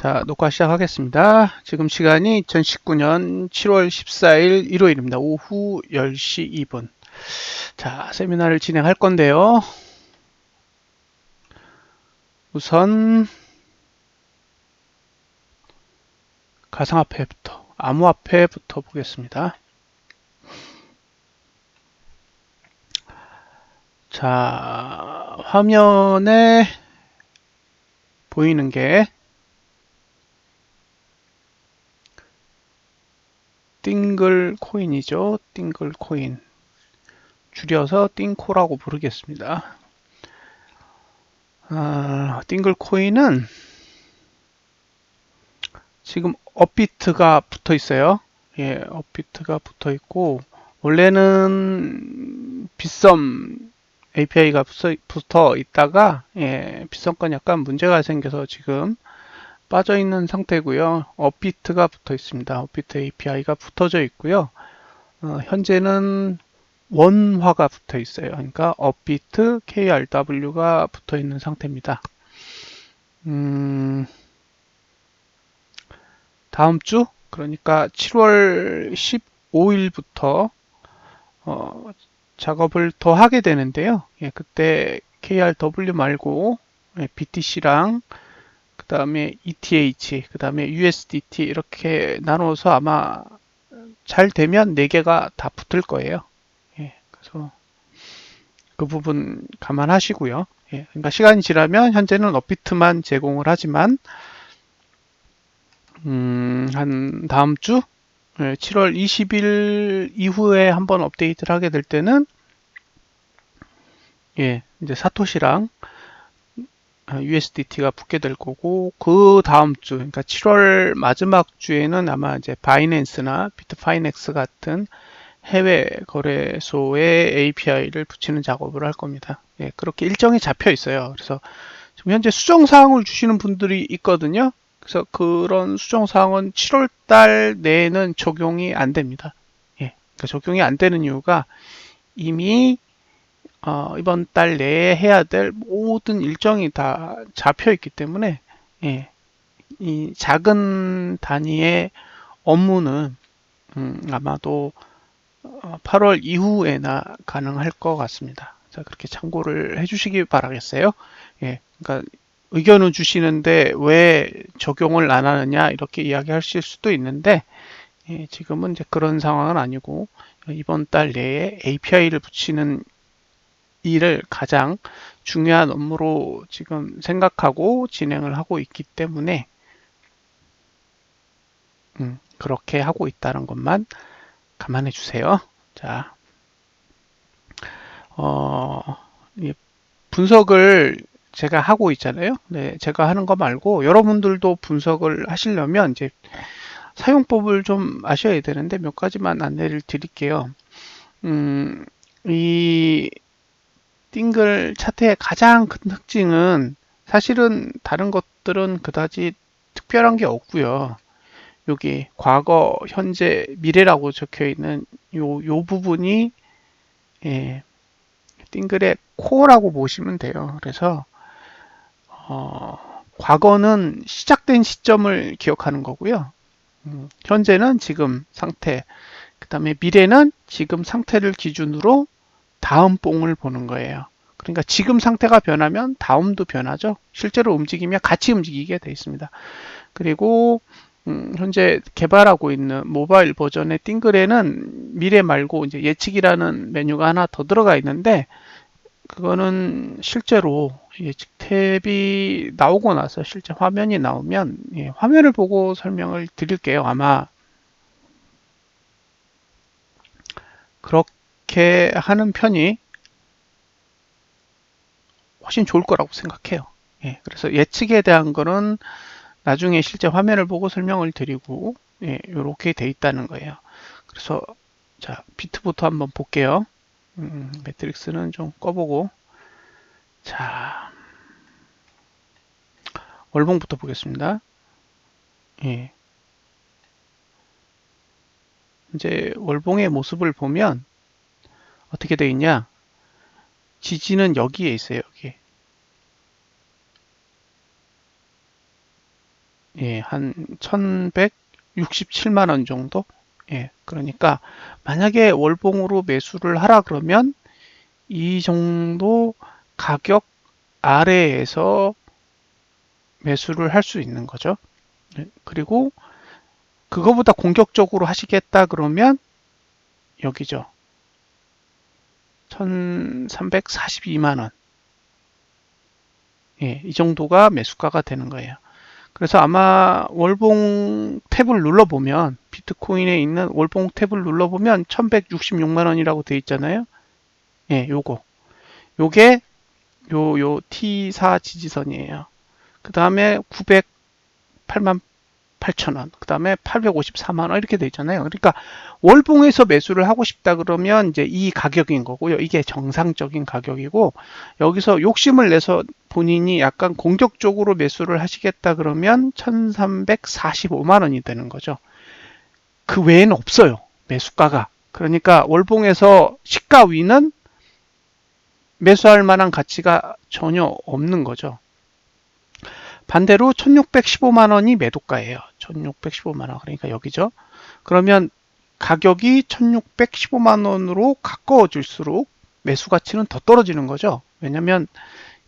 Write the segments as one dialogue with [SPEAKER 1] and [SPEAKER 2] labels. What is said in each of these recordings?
[SPEAKER 1] 자, 녹화 시작하겠습니다. 지금 시간이 2019년 7월 14일 일요일입니다. 오후 10시 2분. 자, 세미나를 진행할 건데요. 우선 가상화폐부터, 암호화폐부터 보겠습니다. 자, 화면에 보이는 게 띵글 코인이죠. 띵글 코인. 줄여서 띵코라고 부르겠습니다. 띵글 코인은 지금 업비트가 붙어 있어요. 예, 업비트가 붙어 있고, 원래는 빗썸 API가 붙어 있다가, 예, 빗썸 건 약간 문제가 생겨서 지금 빠져 있는 상태고요. 업비트가 붙어 있습니다. 업비트 API가 붙어져 있고요. 현재는 원화가 붙어 있어요. 그러니까 업비트 KRW가 붙어 있는 상태입니다. 다음 주, 그러니까 7월 15일부터 작업을 더 하게 되는데요. 예, 그때 KRW 말고 BTC랑 그 다음에 ETH, 그 다음에 USDT 이렇게 나눠서 아마 잘 되면 4개가 다 붙을 거예요. 예, 그래서 그 부분 감안하시고요. 예, 그러니까 시간이 지나면 현재는 업비트만 제공을 하지만 한 다음 주 7월 20일 이후에 한번 업데이트를 하게 될 때는 예, 이제 사토시랑 USDT가 붙게 될 거고 그 다음 주 그러니까 7월 마지막 주에는 아마 이제 바이낸스나 비트파이넥스 같은 해외 거래소에 API를 붙이는 작업을 할 겁니다. 예, 그렇게 일정이 잡혀 있어요. 그래서 지금 현재 수정 사항을 주시는 분들이 있거든요. 그래서 그런 수정 사항은 7월 달 내에는 적용이 안 됩니다. 예, 그러니까 적용이 안 되는 이유가 이미 이번 달 내에 해야 될 모든 일정이 다 잡혀 있기 때문에 예, 이 작은 단위의 업무는 아마도 8월 이후에나 가능할 것 같습니다. 자, 그렇게 참고를 해주시기 바라겠어요. 예, 그러니까 의견을 주시는데 왜 적용을 안 하느냐 이렇게 이야기하실 수도 있는데 예, 지금은 이제 그런 상황은 아니고 이번 달 내에 API를 붙이는 일을 가장 중요한 업무로 지금 생각하고 진행을 하고 있기 때문에 그렇게 하고 있다는 것만 감안해 주세요. 자, 어, 분석을 제가 하고 있잖아요. 네, 제가 하는 거 말고 여러분들도 분석을 하시려면 이제 사용법을 좀 아셔야 되는데 몇 가지만 안내를 드릴게요. 이 띵글 차트의 가장 큰 특징은 사실은 다른 것들은 그다지 특별한 게 없고요. 여기 과거, 현재, 미래라고 적혀 있는 요 부분이 예, 띵글의 코어라고 보시면 돼요. 그래서 과거는 시작된 시점을 기억하는 거고요. 현재는 지금 상태, 그 다음에 미래는 지금 상태를 기준으로 다음 봉을 보는 거예요. 그러니까 지금 상태가 변하면 다음도 변하죠. 실제로 움직이면 같이 움직이게 돼 있습니다. 그리고 현재 개발하고 있는 모바일 버전의 띵글에는 미래 말고 이제 예측이라는 메뉴가 하나 더 들어가 있는데 그거는 실제로 예측 탭이 나오고 나서 실제 화면이 나오면 예, 화면을 보고 설명을 드릴게요. 아마 그렇게 하는 편이 훨씬 좋을 거라고 생각해요. 예, 그래서 예측에 대한 거는 나중에 실제 화면을 보고 설명을 드리고 예, 이렇게 돼 있다는 거예요. 그래서 자 비트부터 한번 볼게요. 매트릭스는 좀 꺼보고 자 월봉부터 보겠습니다. 예, 이제 월봉의 모습을 보면 어떻게 돼 있냐? 지지는 여기에 있어요. 여기 예, 한 1167만 원 정도? 예, 그러니까 만약에 월봉으로 매수를 하라 그러면 이 정도 가격 아래에서 매수를 할 수 있는 거죠. 예, 그리고 그거보다 공격적으로 하시겠다 그러면 여기죠. 1342만 원. 예, 이 정도가 매수가가 되는 거예요. 그래서 아마 월봉 탭을 눌러보면 비트코인에 있는 월봉 탭을 눌러보면 1166만 원이라고 돼 있잖아요. 예, 요게 요 T4 지지선이에요. 그 다음에 908만 8천원, 그 다음에 854만 원 이렇게 돼 있잖아요. 그러니까 월봉에서 매수를 하고 싶다 그러면 이제 이 가격인 거고요. 이게 정상적인 가격이고, 여기서 욕심을 내서 본인이 약간 공격적으로 매수를 하시겠다 그러면 1345만 원이 되는 거죠. 그 외에는 없어요. 매수가가. 그러니까 월봉에서 시가 위는 매수할 만한 가치가 전혀 없는 거죠. 반대로 1615만 원이 매도가예요. 1615만 원. 그러니까 여기죠. 그러면 가격이 1615만 원으로 가까워질수록 매수 가치는 더 떨어지는 거죠. 왜냐면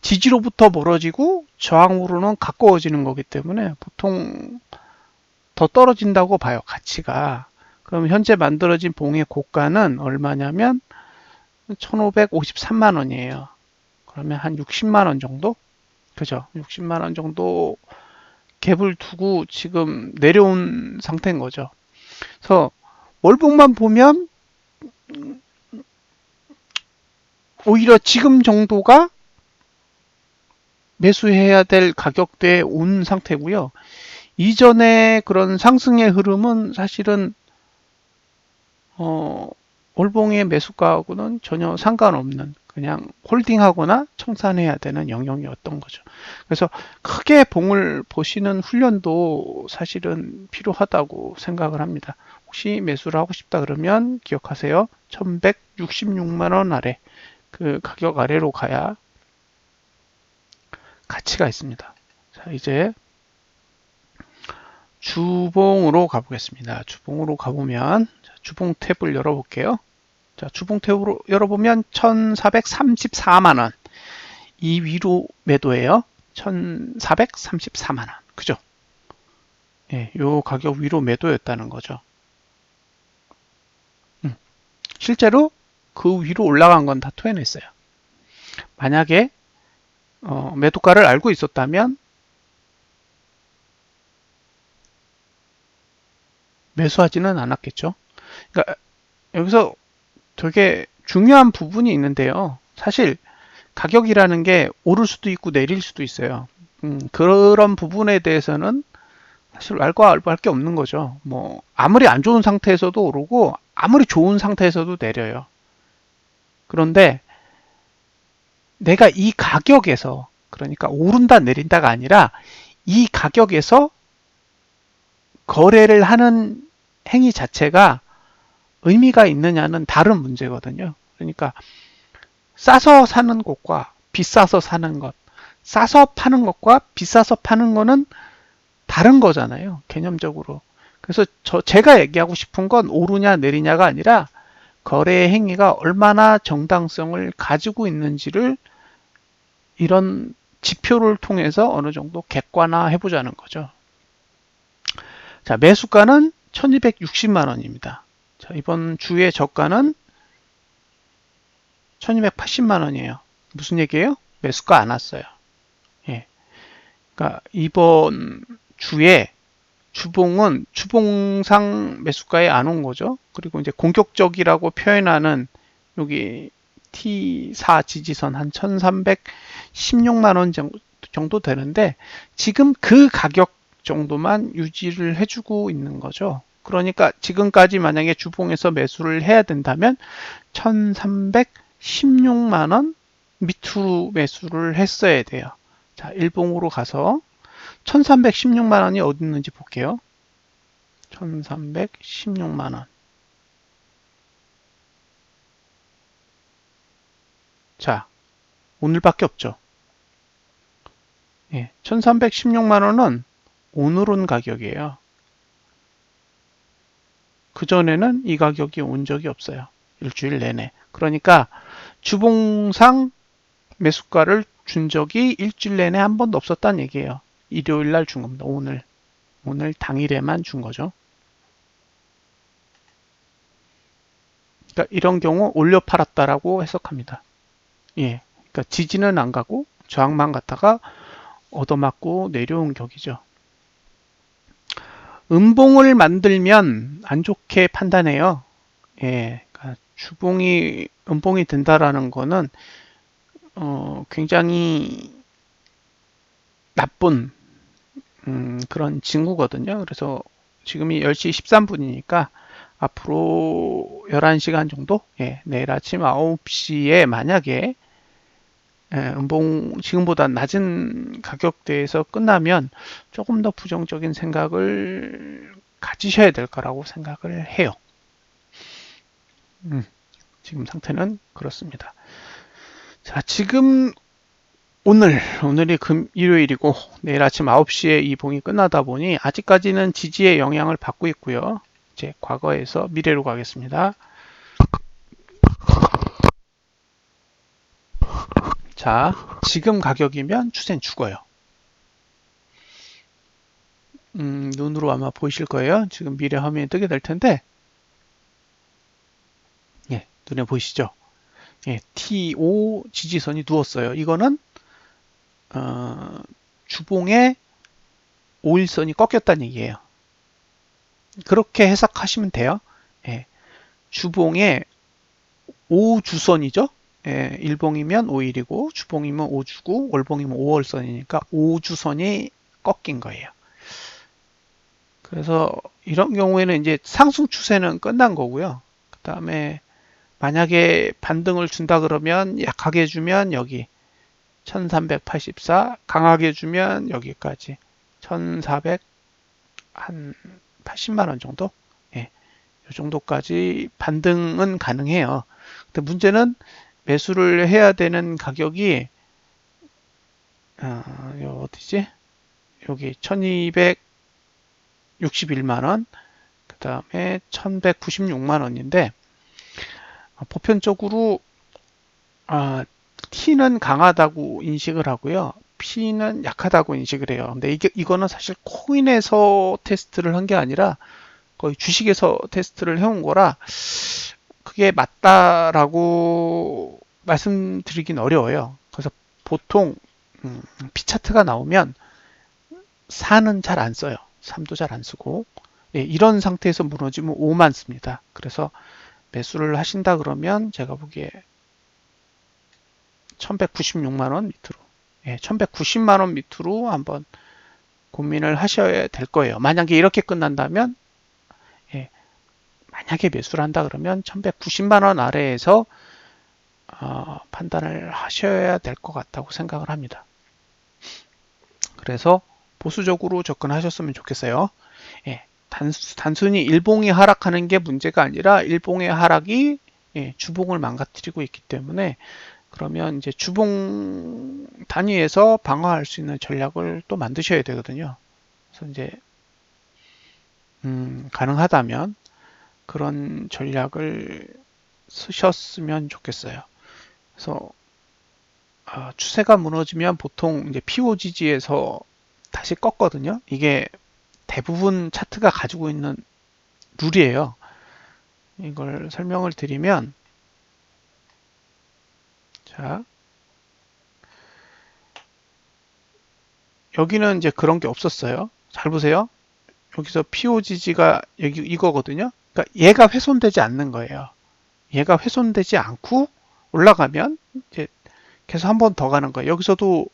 [SPEAKER 1] 지지로부터 멀어지고 저항으로는 가까워지는 거기 때문에 보통 더 떨어진다고 봐요. 가치가. 그럼 현재 만들어진 봉의 고가는 얼마냐면 1553만 원이에요. 그러면 한 60만 원 정도? 그죠? 60만 원 정도 갭을 두고 지금 내려온 상태인 거죠. 그래서 월봉만 보면 오히려 지금 정도가 매수해야 될 가격대에 온 상태고요. 이전에 그런 상승의 흐름은 사실은 월봉의 매수가하고는 전혀 상관없는 그냥 홀딩하거나 청산해야 되는 영역이었던 거죠. 그래서 크게 봉을 보시는 훈련도 사실은 필요하다고 생각을 합니다. 혹시 매수를 하고 싶다 그러면 기억하세요. 1166만 원 아래, 그 가격 아래로 가야 가치가 있습니다. 자, 이제 주봉으로 가보겠습니다. 주봉으로 가보면 주봉 탭을 열어볼게요. 자, 주봉 탭으로 열어보면 1434만 원. 이 위로 매도예요. 1434만 원. 그죠? 예, 요 가격 위로 매도였다는 거죠. 실제로 그 위로 올라간 건 다 토해냈어요. 만약에 매도가를 알고 있었다면 매수하지는 않았겠죠. 그러니까 여기서 되게 중요한 부분이 있는데요. 사실 가격이라는 게 오를 수도 있고 내릴 수도 있어요. 그런 부분에 대해서는 사실 알고 알바 할게 없는 거죠. 뭐 아무리 안 좋은 상태에서도 오르고 아무리 좋은 상태에서도 내려요. 그런데 내가 이 가격에서, 그러니까 오른다 내린다가 아니라 이 가격에서 거래를 하는 행위 자체가 의미가 있느냐는 다른 문제거든요. 그러니까 싸서 사는 것과 비싸서 사는 것, 싸서 파는 것과 비싸서 파는 거는 다른 거잖아요. 개념적으로. 그래서 제가 얘기하고 싶은 건 오르냐 내리냐가 아니라 거래 행위가 얼마나 정당성을 가지고 있는지를 이런 지표를 통해서 어느 정도 객관화해 보자는 거죠. 자, 매수가는 1260만 원입니다. 자, 이번 주의 저가는 1280만 원이에요. 무슨 얘기예요? 매수가 안 왔어요. 예. 그러니까 이번 주에 주봉은 주봉상 매수가에 안 온 거죠. 그리고 이제 공격적이라고 표현하는 여기 T4 지지선 한 1316만 원 정도 되는데 지금 그 가격 정도만 유지를 해주고 있는 거죠. 그러니까 지금까지 만약에 주봉에서 매수를 해야 된다면 1316만 원 밑으로 매수를 했어야 돼요. 자, 일봉으로 가서 1316만 원이 어디 있는지 볼게요. 1316만 원. 자, 오늘밖에 없죠. 예, 1316만 원은 오늘은 가격이에요. 그전에는 이 가격이 온 적이 없어요. 일주일 내내. 그러니까 주봉상 매수가를 준 적이 일주일 내내 한 번도 없었다는 얘기예요. 일요일 날 준 겁니다. 오늘 당일에만 준 거죠. 그러니까 이런 경우 올려 팔았다라고 해석합니다. 예. 그러니까 지지는 안 가고 저항만 갔다가 얻어맞고 내려온 격이죠. 음봉을 만들면 안 좋게 판단해요. 예. 그러니까 주봉이 음봉이 된다라는 거는 굉장히 나쁜 그런 징후거든요. 그래서 지금이 10시 13분이니까 앞으로 11시간 정도? 예, 내일 아침 9시에 만약에 음봉 지금보다 낮은 가격대에서 끝나면 조금 더 부정적인 생각을 가지셔야 될 거라고 생각을 해요. 지금 상태는 그렇습니다. 자, 지금 오늘이 일요일이고 내일 아침 9시에 이 봉이 끝나다 보니 아직까지는 지지의 영향을 받고 있고요. 이제 과거에서 미래로 가겠습니다. 자, 지금 가격이면 추세는 죽어요. 눈으로 아마 보이실 거예요. 지금 미래 화면이 뜨게 될 텐데, 예, 눈에 보이시죠? 예, T5 지지선이 누웠어요. 이거는 주봉의 5일선이 꺾였다는 얘기예요. 그렇게 해석하시면 돼요. 예, 주봉의 5주선이죠. 예, 일봉이면 5일이고 주봉이면 5주고 월봉이면 5월선이니까 5주선이 꺾인 거예요. 그래서 이런 경우에는 이제 상승 추세는 끝난 거고요. 그 다음에 만약에 반등을 준다 그러면 약하게 주면 여기 1384, 강하게 주면 여기까지 1400, 한 80만 원 정도? 예, 이 정도까지 반등은 가능해요. 근데 문제는 매수를 해야 되는 가격이 어디지? 여기 1261만 원, 그 다음에 1196만 원인데 보편적으로 T는 강하다고 인식을 하고요. P는 약하다고 인식을 해요. 근데 이거는 사실 코인에서 테스트를 한 게 아니라 거의 주식에서 테스트를 해온 거라 그게 맞다라고 말씀드리긴 어려워요. 그래서 보통 P 차트가 나오면 4는 잘 안 써요. 3도 잘 안 쓰고 예, 이런 상태에서 무너지면 5만 씁니다. 그래서 매수를 하신다 그러면 제가 보기에 1196만 원 밑으로 예, 1190만 원 밑으로 한번 고민을 하셔야 될 거예요. 만약에 이렇게 끝난다면 예, 만약에 매수를 한다 그러면 1190만 원 아래에서 판단을 하셔야 될 것 같다고 생각을 합니다. 그래서 보수적으로 접근하셨으면 좋겠어요. 예, 단순히 일봉이 하락하는 게 문제가 아니라 일봉의 하락이 예, 주봉을 망가뜨리고 있기 때문에 그러면 이제 주봉 단위에서 방어할 수 있는 전략을 또 만드셔야 되거든요. 그래서 이제 가능하다면 그런 전략을 쓰셨으면 좋겠어요. 그래서 추세가 무너지면 보통 이제 POGG에서 다시 꺾거든요. 이게 대부분 차트가 가지고 있는 룰이에요. 이걸 설명을 드리면 자 여기는 이제 그런 게 없었어요. 잘 보세요. 여기서 POGG가 여기 이거거든요. 그러니까 얘가 훼손되지 않는 거예요. 얘가 훼손되지 않고 올라가면 이제 계속 한 번 더 가는 거예요. 여기서도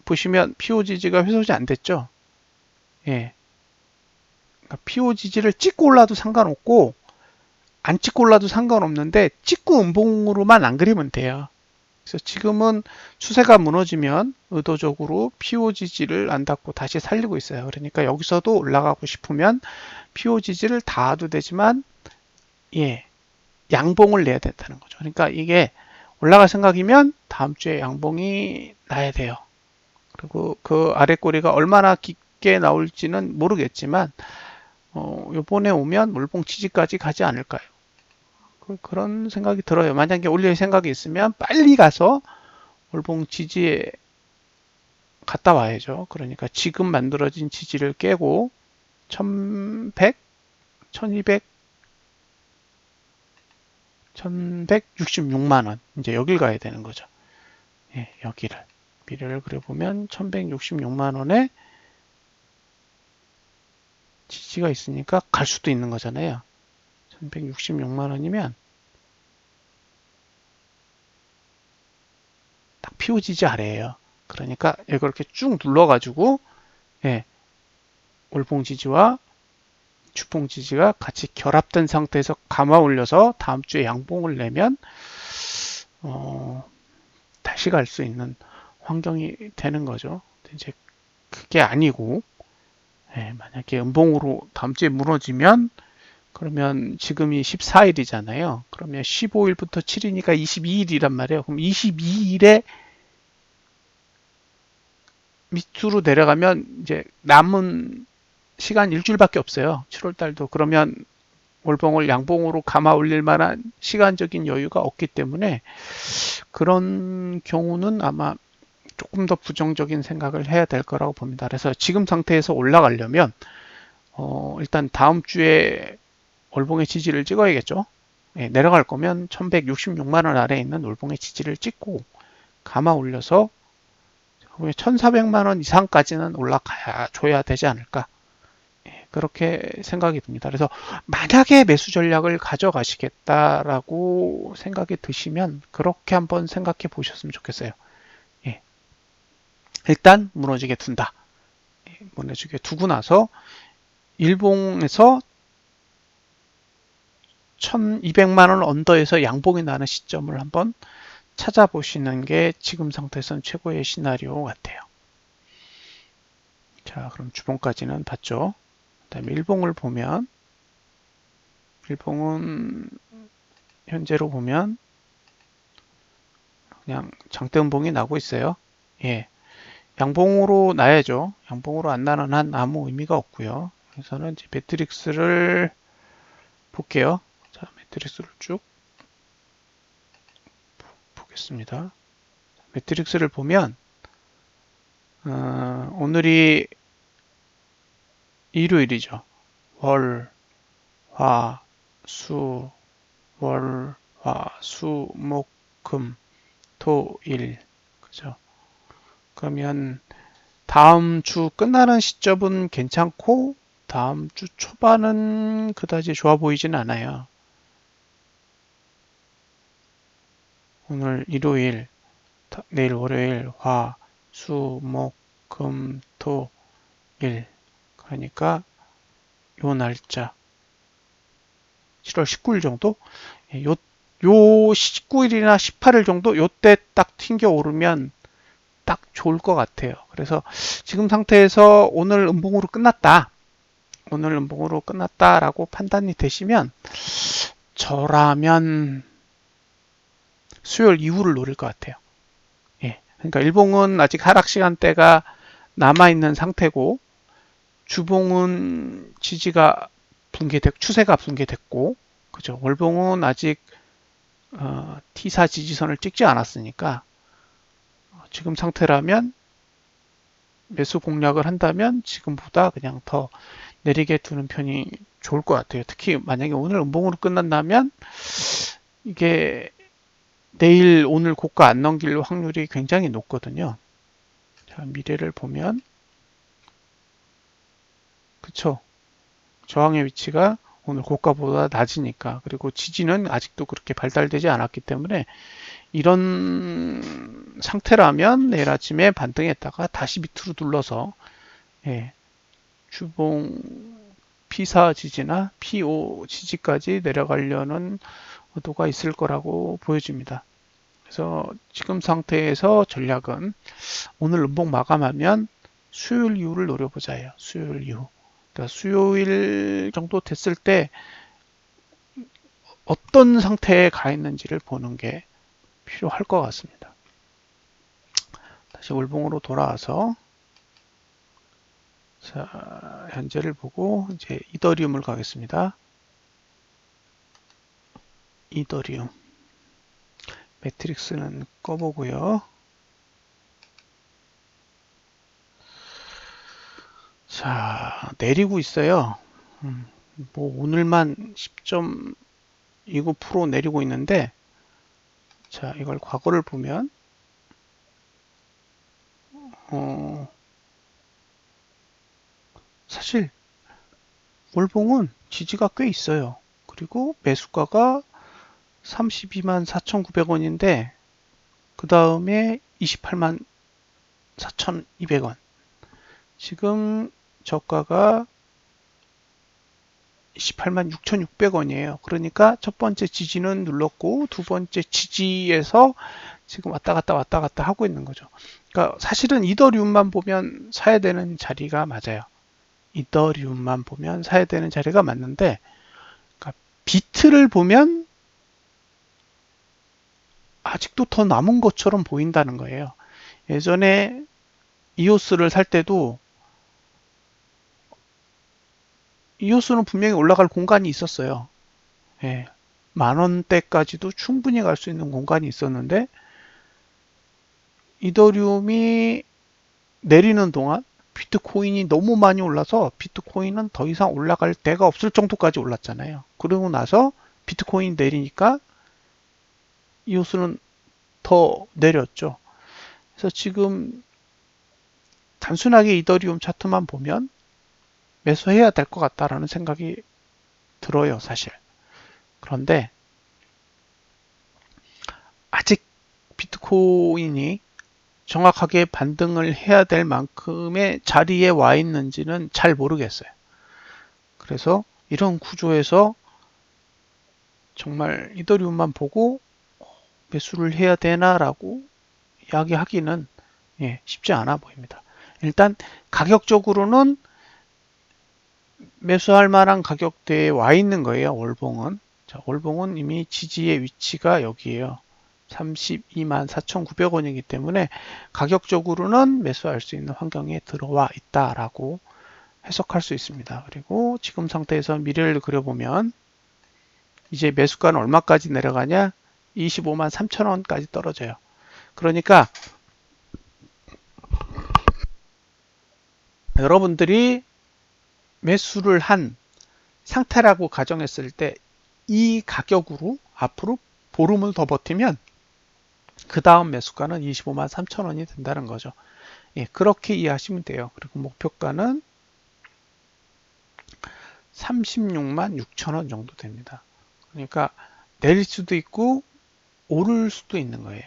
[SPEAKER 1] 보시면 POGG가 훼손이 안 됐죠. 예. 그러니까 POGG를 찍고 올라도 상관없고 안 찍고 올라도 상관없는데 찍고 음봉으로만 안 그리면 돼요. 그래서 지금은 추세가 무너지면 의도적으로 POGG를 안 닫고 다시 살리고 있어요. 그러니까 여기서도 올라가고 싶으면 POGG를 닫아도 되지만 예, 양봉을 내야 된다는 거죠. 그러니까 이게 올라갈 생각이면 다음 주에 양봉이 나야 돼요. 그리고 그 아래 꼬리가 얼마나 높게 나올지는 모르겠지만 요번에 오면 월봉 지지까지 가지 않을까요? 그런 생각이 들어요. 만약에 올릴 생각이 있으면 빨리 가서 월봉 지지에 갔다 와야죠. 그러니까 지금 만들어진 지지를 깨고 1100, 1200, 1166만 원. 이제 여길 가야 되는 거죠. 예, 여기를. 미래를 그려보면 1166만 원에 지지가 있으니까 갈 수도 있는 거잖아요. 1166만 원이면 딱 PO지지 아래에요. 그러니까 이렇게 쭉 눌러가지고 예, 월봉 지지와 주봉 지지가 같이 결합된 상태에서 감아 올려서 다음 주에 양봉을 내면 다시 갈 수 있는 환경이 되는 거죠. 이제 그게 아니고 예, 만약에 음봉으로 다음 주에 무너지면 그러면 지금이 14일이잖아요. 그러면 15일부터 7일이니까 22일이란 말이에요. 그럼 22일에 밑으로 내려가면 이제 남은 시간 일주일밖에 없어요. 7월 달도. 그러면 월봉을 양봉으로 감아 올릴 만한 시간적인 여유가 없기 때문에 그런 경우는 아마 조금 더 부정적인 생각을 해야 될 거라고 봅니다. 그래서 지금 상태에서 올라가려면 일단 다음 주에 월봉의 지지를 찍어야겠죠. 예, 내려갈 거면 1166만 원 아래에 있는 월봉의 지지를 찍고 감아 올려서 1400만 원 이상까지는 올라가야 줘야 되지 않을까. 예, 그렇게 생각이 듭니다. 그래서 만약에 매수 전략을 가져가시겠다라고 생각이 드시면 그렇게 한번 생각해 보셨으면 좋겠어요. 예, 일단 무너지게 둔다. 예, 무너지게 두고 나서 일봉에서 1200만 원 언더에서 양봉이 나는 시점을 한번 찾아보시는 게 지금 상태에서는 최고의 시나리오 같아요. 자, 그럼 주봉까지는 봤죠. 그다음에 일봉을 보면 일봉은 현재로 보면 그냥 장대음봉이 나고 있어요. 예, 양봉으로 나야죠. 양봉으로 안 나는 한 아무 의미가 없고요. 그래서는 이제 매트릭스를 볼게요. 자, 매트릭스를 쭉 보겠습니다. 매트릭스를 보면 오늘이 일요일이죠. 월, 화, 수, 월, 화, 수, 목, 금, 토, 일. 그죠? 그러면 다음 주 끝나는 시점은 괜찮고 다음 주 초반은 그다지 좋아 보이진 않아요. 오늘 일요일, 내일 월요일, 화, 수, 목, 금, 토, 일. 그러니까 요 날짜 7월 19일 정도? 예, 요 19일이나 18일 정도 요때 딱 튕겨 오르면 딱 좋을 것 같아요. 그래서 지금 상태에서 오늘 음봉으로 끝났다. 오늘 음봉으로 끝났다라고 판단이 되시면 저라면 수요일 이후를 노릴 것 같아요. 예. 그러니까 일봉은 아직 하락 시간대가 남아있는 상태고 주봉은 지지가 추세가 붕괴됐고 그죠. 월봉은 아직 T4 지지선을 찍지 않았으니까 지금 상태라면 매수 공략을 한다면 지금보다 그냥 더 내리게 두는 편이 좋을 것 같아요. 특히 만약에 오늘 음봉으로 끝난다면 이게 내일 오늘 고가 안 넘길 확률이 굉장히 높거든요. 자, 미래를 보면 그쵸. 저항의 위치가 오늘 고가보다 낮으니까 그리고 지지는 아직도 그렇게 발달되지 않았기 때문에 이런 상태라면 내일 아침에 반등했다가 다시 밑으로 눌러서 예, 주봉 P4 지지나 P5 지지까지 내려가려는 의도가 있을 거라고 보여집니다. 그래서 지금 상태에서 전략은 오늘 음봉 마감하면 수요일 이후를 노려보자예요. 수요일 이후. 그러니까 수요일 정도 됐을 때 어떤 상태에 가 있는지를 보는 게 필요할 것 같습니다. 다시 월봉으로 돌아와서 자, 현재를 보고 이제 이더리움을 가겠습니다. 이더리움. 매트릭스는 꺼보고요. 자, 내리고 있어요. 뭐 오늘만 10.29% 내리고 있는데, 자, 이걸 과거를 보면 사실 월봉은 지지가 꽤 있어요. 그리고 매수가가 32만 4,900원인데 그 다음에 28만 4,200원. 지금 저가가 28만 6,600원이에요. 그러니까 첫 번째 지지는 눌렀고 두 번째 지지에서 지금 왔다 갔다 하고 있는 거죠. 그러니까 사실은 이더리움만 보면 사야 되는 자리가 맞아요. 이더리움만 보면 사야 되는 자리가 맞는데, 그러니까 비트를 보면 아직도 더 남은 것처럼 보인다는 거예요. 예전에 이오스를 살 때도 이오스는 분명히 올라갈 공간이 있었어요. 예, 만 원대까지도 충분히 갈 수 있는 공간이 있었는데 이더리움이 내리는 동안 비트코인이 너무 많이 올라서 비트코인은 더 이상 올라갈 데가 없을 정도까지 올랐잖아요. 그러고 나서 비트코인 내리니까 이오스는 더 내렸죠. 그래서 지금 단순하게 이더리움 차트만 보면 매수해야 될 것 같다라는 생각이 들어요, 사실. 그런데 아직 비트코인이 정확하게 반등을 해야 될 만큼의 자리에 와 있는지는 잘 모르겠어요. 그래서 이런 구조에서 정말 이더리움만 보고 매수를 해야 되나라고 이야기하기는 쉽지 않아 보입니다. 일단 가격적으로는 매수할 만한 가격대에 와 있는 거예요. 월봉은. 자, 월봉은 이미 지지의 위치가 여기에요. 32만 4,900원이기 때문에 가격적으로는 매수할 수 있는 환경에 들어와 있다라고 해석할 수 있습니다. 그리고 지금 상태에서 미래를 그려보면 이제 매수가는 얼마까지 내려가냐? 25만 3천원까지 떨어져요. 그러니까 여러분들이 매수를 한 상태라고 가정했을 때 이 가격으로 앞으로 보름을 더 버티면 그 다음 매수가는 25만 3천원이 된다는 거죠. 예, 그렇게 이해하시면 돼요. 그리고 목표가는 36만 6천원 정도 됩니다. 그러니까 내릴 수도 있고 오를 수도 있는 거예요.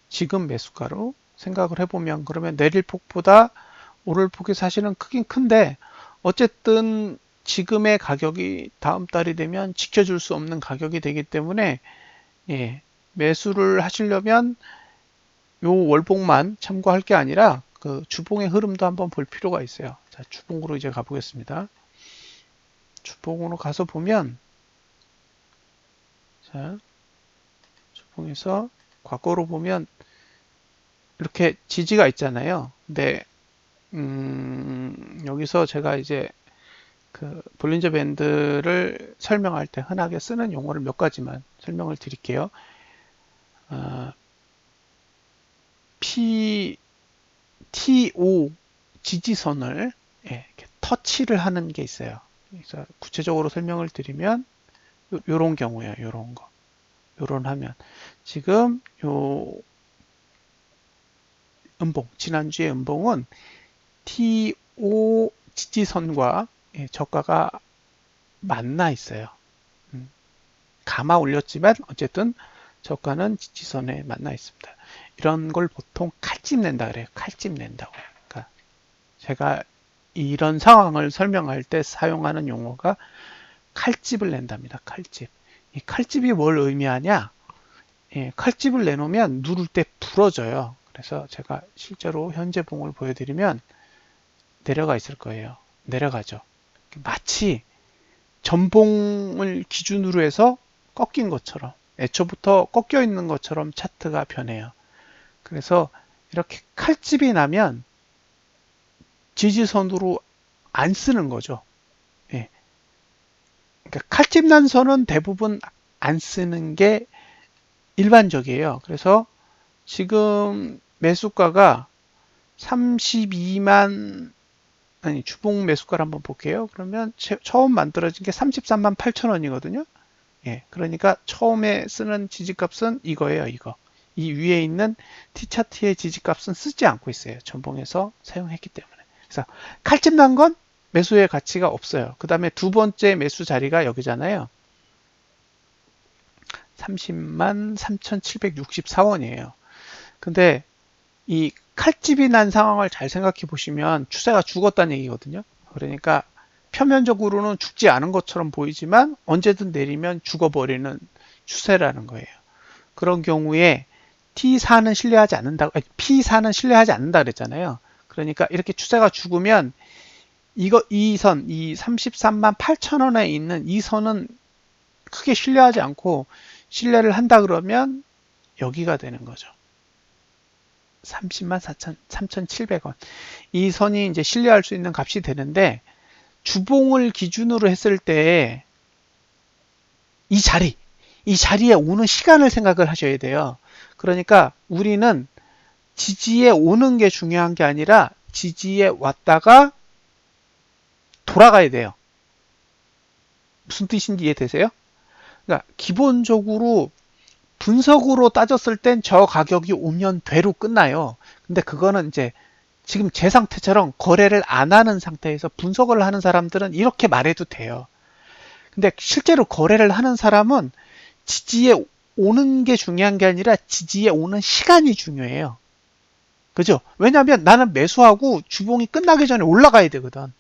[SPEAKER 1] 지금 매수가로 생각을 해보면 그러면 내릴 폭보다 오를 폭이 사실은 크긴 큰데 어쨌든 지금의 가격이 다음 달이 되면 지켜줄 수 없는 가격이 되기 때문에 매수를 하시려면 요 월봉만 참고할 게 아니라 그 주봉의 흐름도 한번 볼 필요가 있어요. 자, 주봉으로 이제 가보겠습니다. 주봉으로 가서 보면 자, 주봉에서 과거로 보면 이렇게 지지가 있잖아요. 근데 여기서 제가 이제 그 볼린저 밴드를 설명할 때 흔하게 쓰는 용어를 몇 가지만 설명을 드릴게요. TO 지지선을 이렇게 터치를 하는 게 있어요. 그래서 구체적으로 설명을 드리면 요런 경우예요. 요런 거. 요런 화면. 지금 요 음봉, 지난주의 음봉은 TO 지지선과 저가가 만나 있어요. 감아 올렸지만 어쨌든 저가는 지지선에 만나 있습니다. 이런 걸 보통 칼집 낸다 그래요. 칼집 낸다고. 그러니까 제가 이런 상황을 설명할 때 사용하는 용어가 칼집을 낸답니다. 칼집. 이 칼집이 뭘 의미하냐? 칼집을 내놓으면 누를 때 부러져요. 그래서 제가 실제로 현재 봉을 보여드리면 내려가 있을 거예요. 내려가죠. 마치 전봉을 기준으로 해서 꺾인 것처럼 애초부터 꺾여 있는 것처럼 차트가 변해요. 그래서 이렇게 칼집이 나면 지지선으로 안 쓰는 거죠. 예. 그러니까 칼집 난 선은 대부분 안 쓰는 게 일반적이에요. 그래서 지금 매수가가 32만, 아니 주봉 매수가를 한번 볼게요. 그러면 처음 만들어진 게 33만 8천 원이거든요. 예, 그러니까 처음에 쓰는 지지값은 이거예요, 이거. 이 위에 있는 T차트의 지지값은 쓰지 않고 있어요. 전봉에서 사용했기 때문에. 그래서 칼집 난 건 매수의 가치가 없어요. 그 다음에 두 번째 매수 자리가 여기잖아요. 30만 3,764원이에요. 근데 이 칼집이 난 상황을 잘 생각해 보시면 추세가 죽었다는 얘기거든요. 그러니까 표면적으로는 죽지 않은 것처럼 보이지만 언제든 내리면 죽어버리는 추세라는 거예요. 그런 경우에 T4는 신뢰하지 않는다, P4는 신뢰하지 않는다 그랬잖아요. 그러니까 이렇게 추세가 죽으면 이 선, 이 33만 8천 원에 있는 이 선은 크게 신뢰하지 않고 신뢰를 한다 그러면 여기가 되는 거죠. 30만 4천, 3,700원. 이 선이 이제 신뢰할 수 있는 값이 되는데 주봉을 기준으로 했을 때 이 자리에 오는 시간을 생각을 하셔야 돼요. 그러니까 우리는 지지에 오는 게 중요한 게 아니라 지지에 왔다가 돌아가야 돼요. 무슨 뜻인지 이해되세요? 그러니까 기본적으로 분석으로 따졌을 땐 저 가격이 오면 되로 끝나요. 근데 그거는 이제 지금 제 상태처럼 거래를 안 하는 상태에서 분석을 하는 사람들은 이렇게 말해도 돼요. 근데 실제로 거래를 하는 사람은 지지에 오는 게 중요한 게 아니라 지지에 오는 시간이 중요해요. 그죠? 왜냐하면 나는 매수하고 주봉이 끝나기 전에 올라가야 되거든.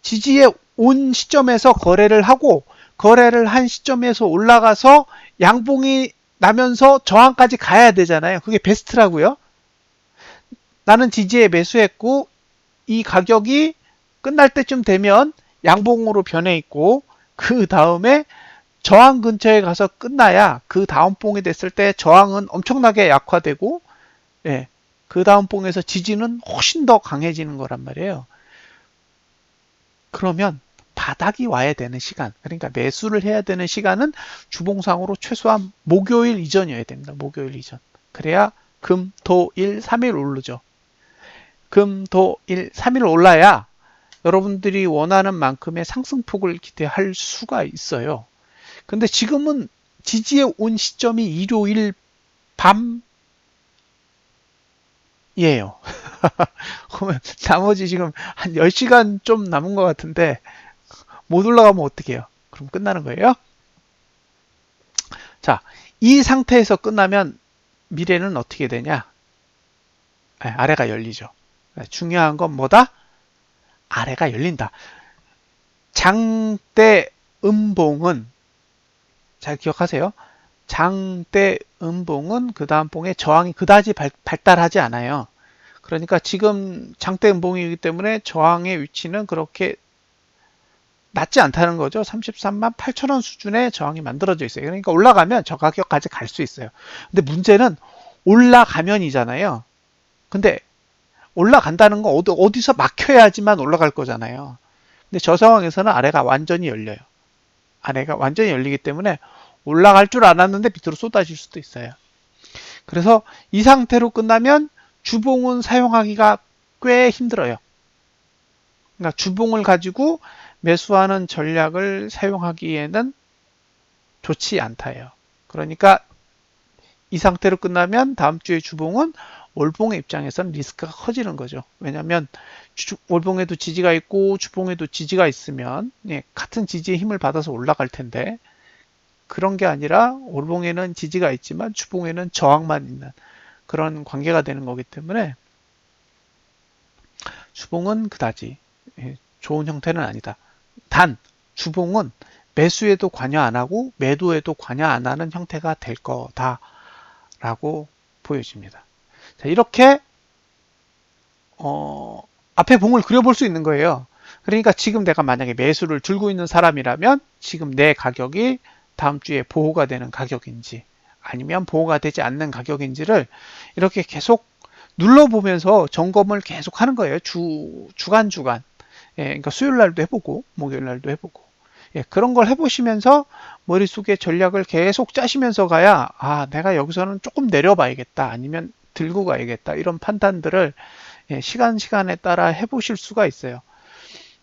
[SPEAKER 1] 지지에 온 시점에서 거래를 하고 거래를 한 시점에서 올라가서 양봉이 나면서 저항까지 가야 되잖아요. 그게 베스트라고요. 나는 지지에 매수했고 이 가격이 끝날 때쯤 되면 양봉으로 변해 있고 그 다음에 저항 근처에 가서 끝나야 그 다음 봉이 됐을 때 저항은 엄청나게 약화되고 예, 그 다음 봉에서 지지는 훨씬 더 강해지는 거란 말이에요. 그러면 바닥이 와야 되는 시간, 그러니까 매수를 해야 되는 시간은 주봉상으로 최소한 목요일 이전이어야 됩니다. 목요일 이전. 그래야 금, 토, 일, 3일 오르죠. 금, 토, 일, 3일 올라야 여러분들이 원하는 만큼의 상승폭을 기대할 수가 있어요. 근데 지금은 지지에 온 시점이 일요일 밤이에요. 그러면 나머지 지금 한 10시간 좀 남은 것 같은데 못 올라가면 어떡해요? 그럼 끝나는 거예요? 자, 이 상태에서 끝나면 미래는 어떻게 되냐? 아래가 열리죠. 중요한 건 뭐다? 아래가 열린다. 장대 음봉은 잘 기억하세요. 장대 음봉은 그 다음 봉에 저항이 그다지 발달하지 않아요. 그러니까 지금 장대 음봉이기 때문에 저항의 위치는 그렇게 낮지 않다는 거죠. 33만 8천 원 수준의 저항이 만들어져 있어요. 그러니까 올라가면 저 가격까지 갈 수 있어요. 근데 문제는 올라가면이잖아요. 근데 올라간다는 건 어디서 막혀야지만 올라갈 거잖아요. 근데 저 상황에서는 아래가 완전히 열려요. 아래가 완전히 열리기 때문에 올라갈 줄 알았는데 밑으로 쏟아질 수도 있어요. 그래서 이 상태로 끝나면 주봉은 사용하기가 꽤 힘들어요. 그러니까 주봉을 가지고 매수하는 전략을 사용하기에는 좋지 않다예요. 그러니까 이 상태로 끝나면 다음 주에 주봉은 월봉의 입장에서는 리스크가 커지는 거죠. 왜냐하면 월봉에도 지지가 있고 주봉에도 지지가 있으면 같은 지지의 힘을 받아서 올라갈 텐데 그런 게 아니라 월봉에는 지지가 있지만 주봉에는 저항만 있는 그런 관계가 되는 거기 때문에 주봉은 그다지 좋은 형태는 아니다. 단 주봉은 매수에도 관여 안 하고 매도에도 관여 안 하는 형태가 될 거다라고 보여집니다. 자, 이렇게 앞에 봉을 그려볼 수 있는 거예요. 그러니까 지금 내가 만약에 매수를 들고 있는 사람이라면 지금 내 가격이 다음 주에 보호가 되는 가격인지 아니면 보호가 되지 않는 가격인지를 이렇게 계속 눌러보면서 점검을 계속 하는 거예요. 주간. 예, 그러니까 수요일 날도 해보고, 목요일 날도 해보고. 예, 그런 걸 해보시면서 머릿속에 전략을 계속 짜시면서 가야, 아, 내가 여기서는 조금 내려봐야겠다. 아니면 들고 가야겠다. 이런 판단들을 예, 시간에 따라 해보실 수가 있어요.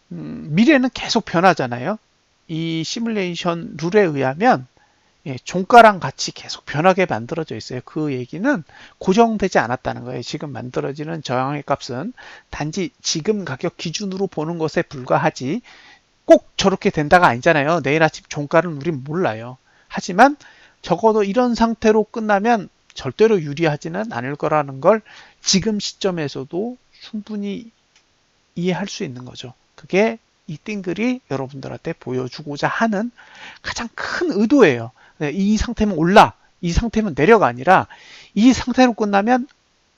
[SPEAKER 1] 미래는 계속 변하잖아요. 이 시뮬레이션 룰에 의하면 예, 종가랑 같이 계속 변하게 만들어져 있어요. 그 얘기는 고정되지 않았다는 거예요. 지금 만들어지는 저항의 값은 단지 지금 가격 기준으로 보는 것에 불과하지 꼭 저렇게 된다가 아니잖아요. 내일 아침 종가는 우린 몰라요. 하지만 적어도 이런 상태로 끝나면 절대로 유리하지는 않을 거라는 걸 지금 시점에서도 충분히 이해할 수 있는 거죠. 그게 이 띵글이 여러분들한테 보여주고자 하는 가장 큰 의도예요. 네, 이 상태면 올라, 이 상태면 내려가 아니라 이 상태로 끝나면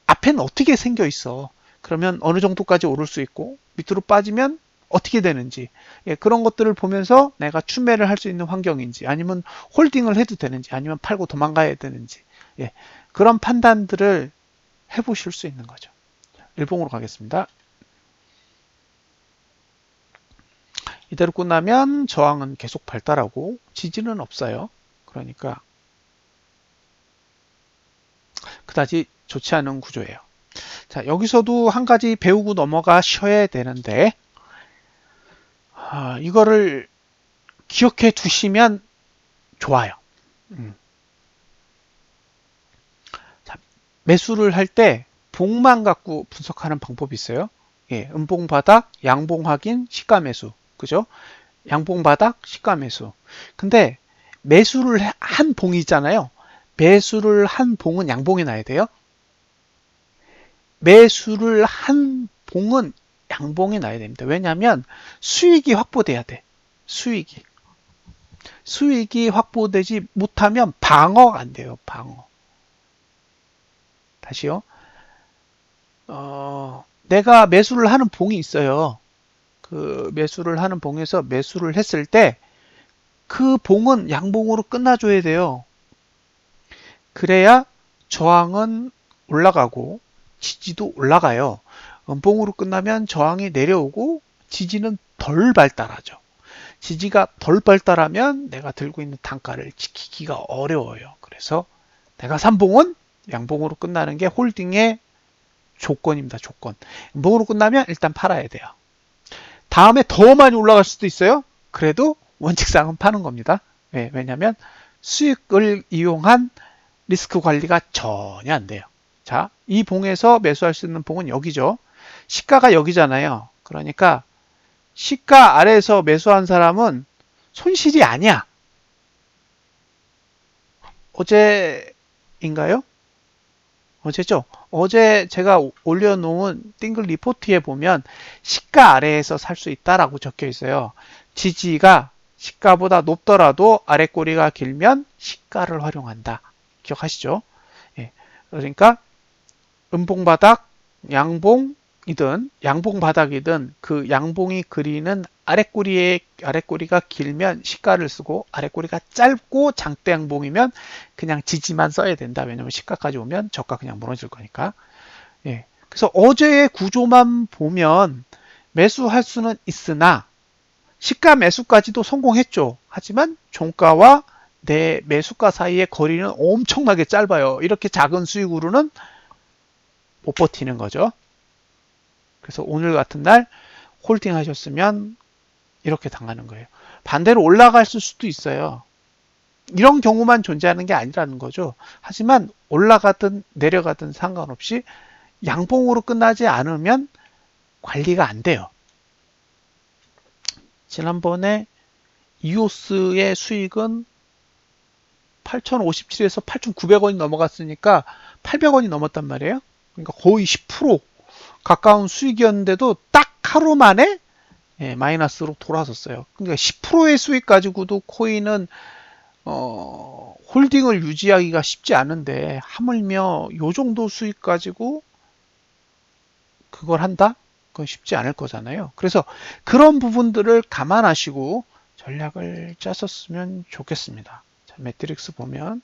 [SPEAKER 1] 앞에는 어떻게 생겨 있어. 그러면 어느 정도까지 오를 수 있고 밑으로 빠지면 어떻게 되는지 예, 그런 것들을 보면서 내가 추매를 할 수 있는 환경인지 아니면 홀딩을 해도 되는지 아니면 팔고 도망가야 되는지 예, 그런 판단들을 해보실 수 있는 거죠. 일봉으로 가겠습니다. 이대로 끝나면 저항은 계속 발달하고 지지는 없어요. 그러니까 그다지 좋지 않은 구조예요. 자, 여기서도 한 가지 배우고 넘어가셔야 되는데 이거를 기억해 두시면 좋아요. 자, 매수를 할 때 봉만 갖고 분석하는 방법이 있어요. 예, 음봉 바닥, 양봉 확인, 시가 매수. 그죠? 양봉 바닥, 시가 매수. 근데 매수를 한 봉이잖아요. 매수를 한 봉은 양봉이 나야 돼요. 매수를 한 봉은 양봉이 나야 됩니다. 왜냐하면 수익이 확보돼야 돼. 수익이. 수익이 확보되지 못하면 방어가 안 돼요. 방어. 다시요. 내가 매수를 하는 봉이 있어요. 그 매수를 하는 봉에서 매수를 했을 때 그 봉은 양봉으로 끝나줘야 돼요. 그래야 저항은 올라가고 지지도 올라가요. 음봉으로 끝나면 저항이 내려오고 지지는 덜 발달하죠. 지지가 덜 발달하면 내가 들고 있는 단가를 지키기가 어려워요. 그래서 내가 산 봉은 양봉으로 끝나는 게 홀딩의 조건입니다. 조건. 음봉으로 끝나면 일단 팔아야 돼요. 다음에 더 많이 올라갈 수도 있어요. 그래도 원칙상은 파는 겁니다. 네, 왜냐하면 수익을 이용한 리스크 관리가 전혀 안 돼요. 자, 이 봉에서 매수할 수 있는 봉은 여기죠. 시가가 여기잖아요. 그러니까 시가 아래에서 매수한 사람은 손실이 아니야. 어제인가요? 어제죠? 어제 제가 올려놓은 띵글 리포트에 보면 시가 아래에서 살 수 있다라고 적혀 있어요. 지지가 시가보다 높더라도 아래 꼬리가 길면 시가를 활용한다. 기억하시죠? 예. 그러니까 음봉 바닥, 양봉이든 양봉 바닥이든 그 양봉이 그리는 아랫꼬리가 길면 시가를 쓰고 아랫꼬리가 짧고 장대 양봉이면 그냥 지지만 써야 된다. 왜냐면 시가까지 오면 저가 그냥 무너질 거니까. 예. 그래서 어제의 구조만 보면 매수할 수는 있으나 시가 매수까지도 성공했죠. 하지만 종가와 내 매수가 사이의 거리는 엄청나게 짧아요. 이렇게 작은 수익으로는 못 버티는 거죠. 그래서 오늘 같은 날 홀딩 하셨으면 이렇게 당하는 거예요. 반대로 올라갔을 수도 있어요. 이런 경우만 존재하는 게 아니라는 거죠. 하지만 올라가든 내려가든 상관없이 양봉으로 끝나지 않으면 관리가 안 돼요. 지난번에 이오스의 수익은 8,057에서 8,900원이 넘어갔으니까 800원이 넘었단 말이에요. 그러니까 거의 10% 가까운 수익이었는데도 딱 하루 만에 예, 마이너스로 돌아섰어요. 그러니까 10%의 수익 가지고도 코인은 홀딩을 유지하기가 쉽지 않은데 하물며 요 정도 수익 가지고 그걸 한다? 그건 쉽지 않을 거잖아요. 그래서 그런 부분들을 감안하시고 전략을 짰었으면 좋겠습니다. 자, 매트릭스 보면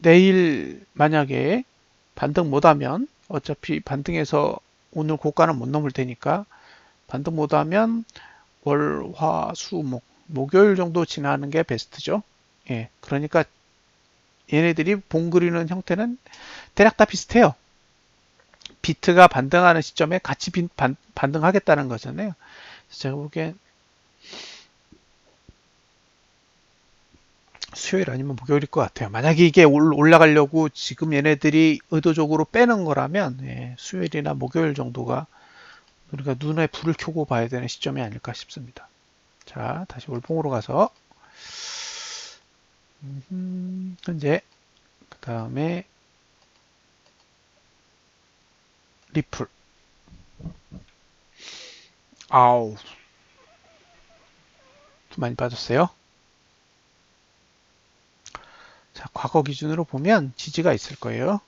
[SPEAKER 1] 내일 만약에 반등 못하면 어차피 반등해서 오늘 고가는 못 넘을 테니까 반등 못하면 월, 화, 수, 목 목요일 정도 지나는 게 베스트죠. 예, 그러니까 얘네들이 봉 그리는 형태는 대략 다 비슷해요. 비트가 반등하는 시점에 같이 반등하겠다는 거잖아요. 제가 보기엔 수요일 아니면 목요일일 것 같아요. 만약에 이게 올라가려고 지금 얘네들이 의도적으로 빼는 거라면 예, 수요일이나 목요일 정도가 우리가 눈에 불을 켜고 봐야 되는 시점이 아닐까 싶습니다. 자, 다시 월봉으로 가서 현재 그 다음에 리플 아우 많이 빠졌어요. 자, 과거 기준으로 보면 지지가 있을 거예요.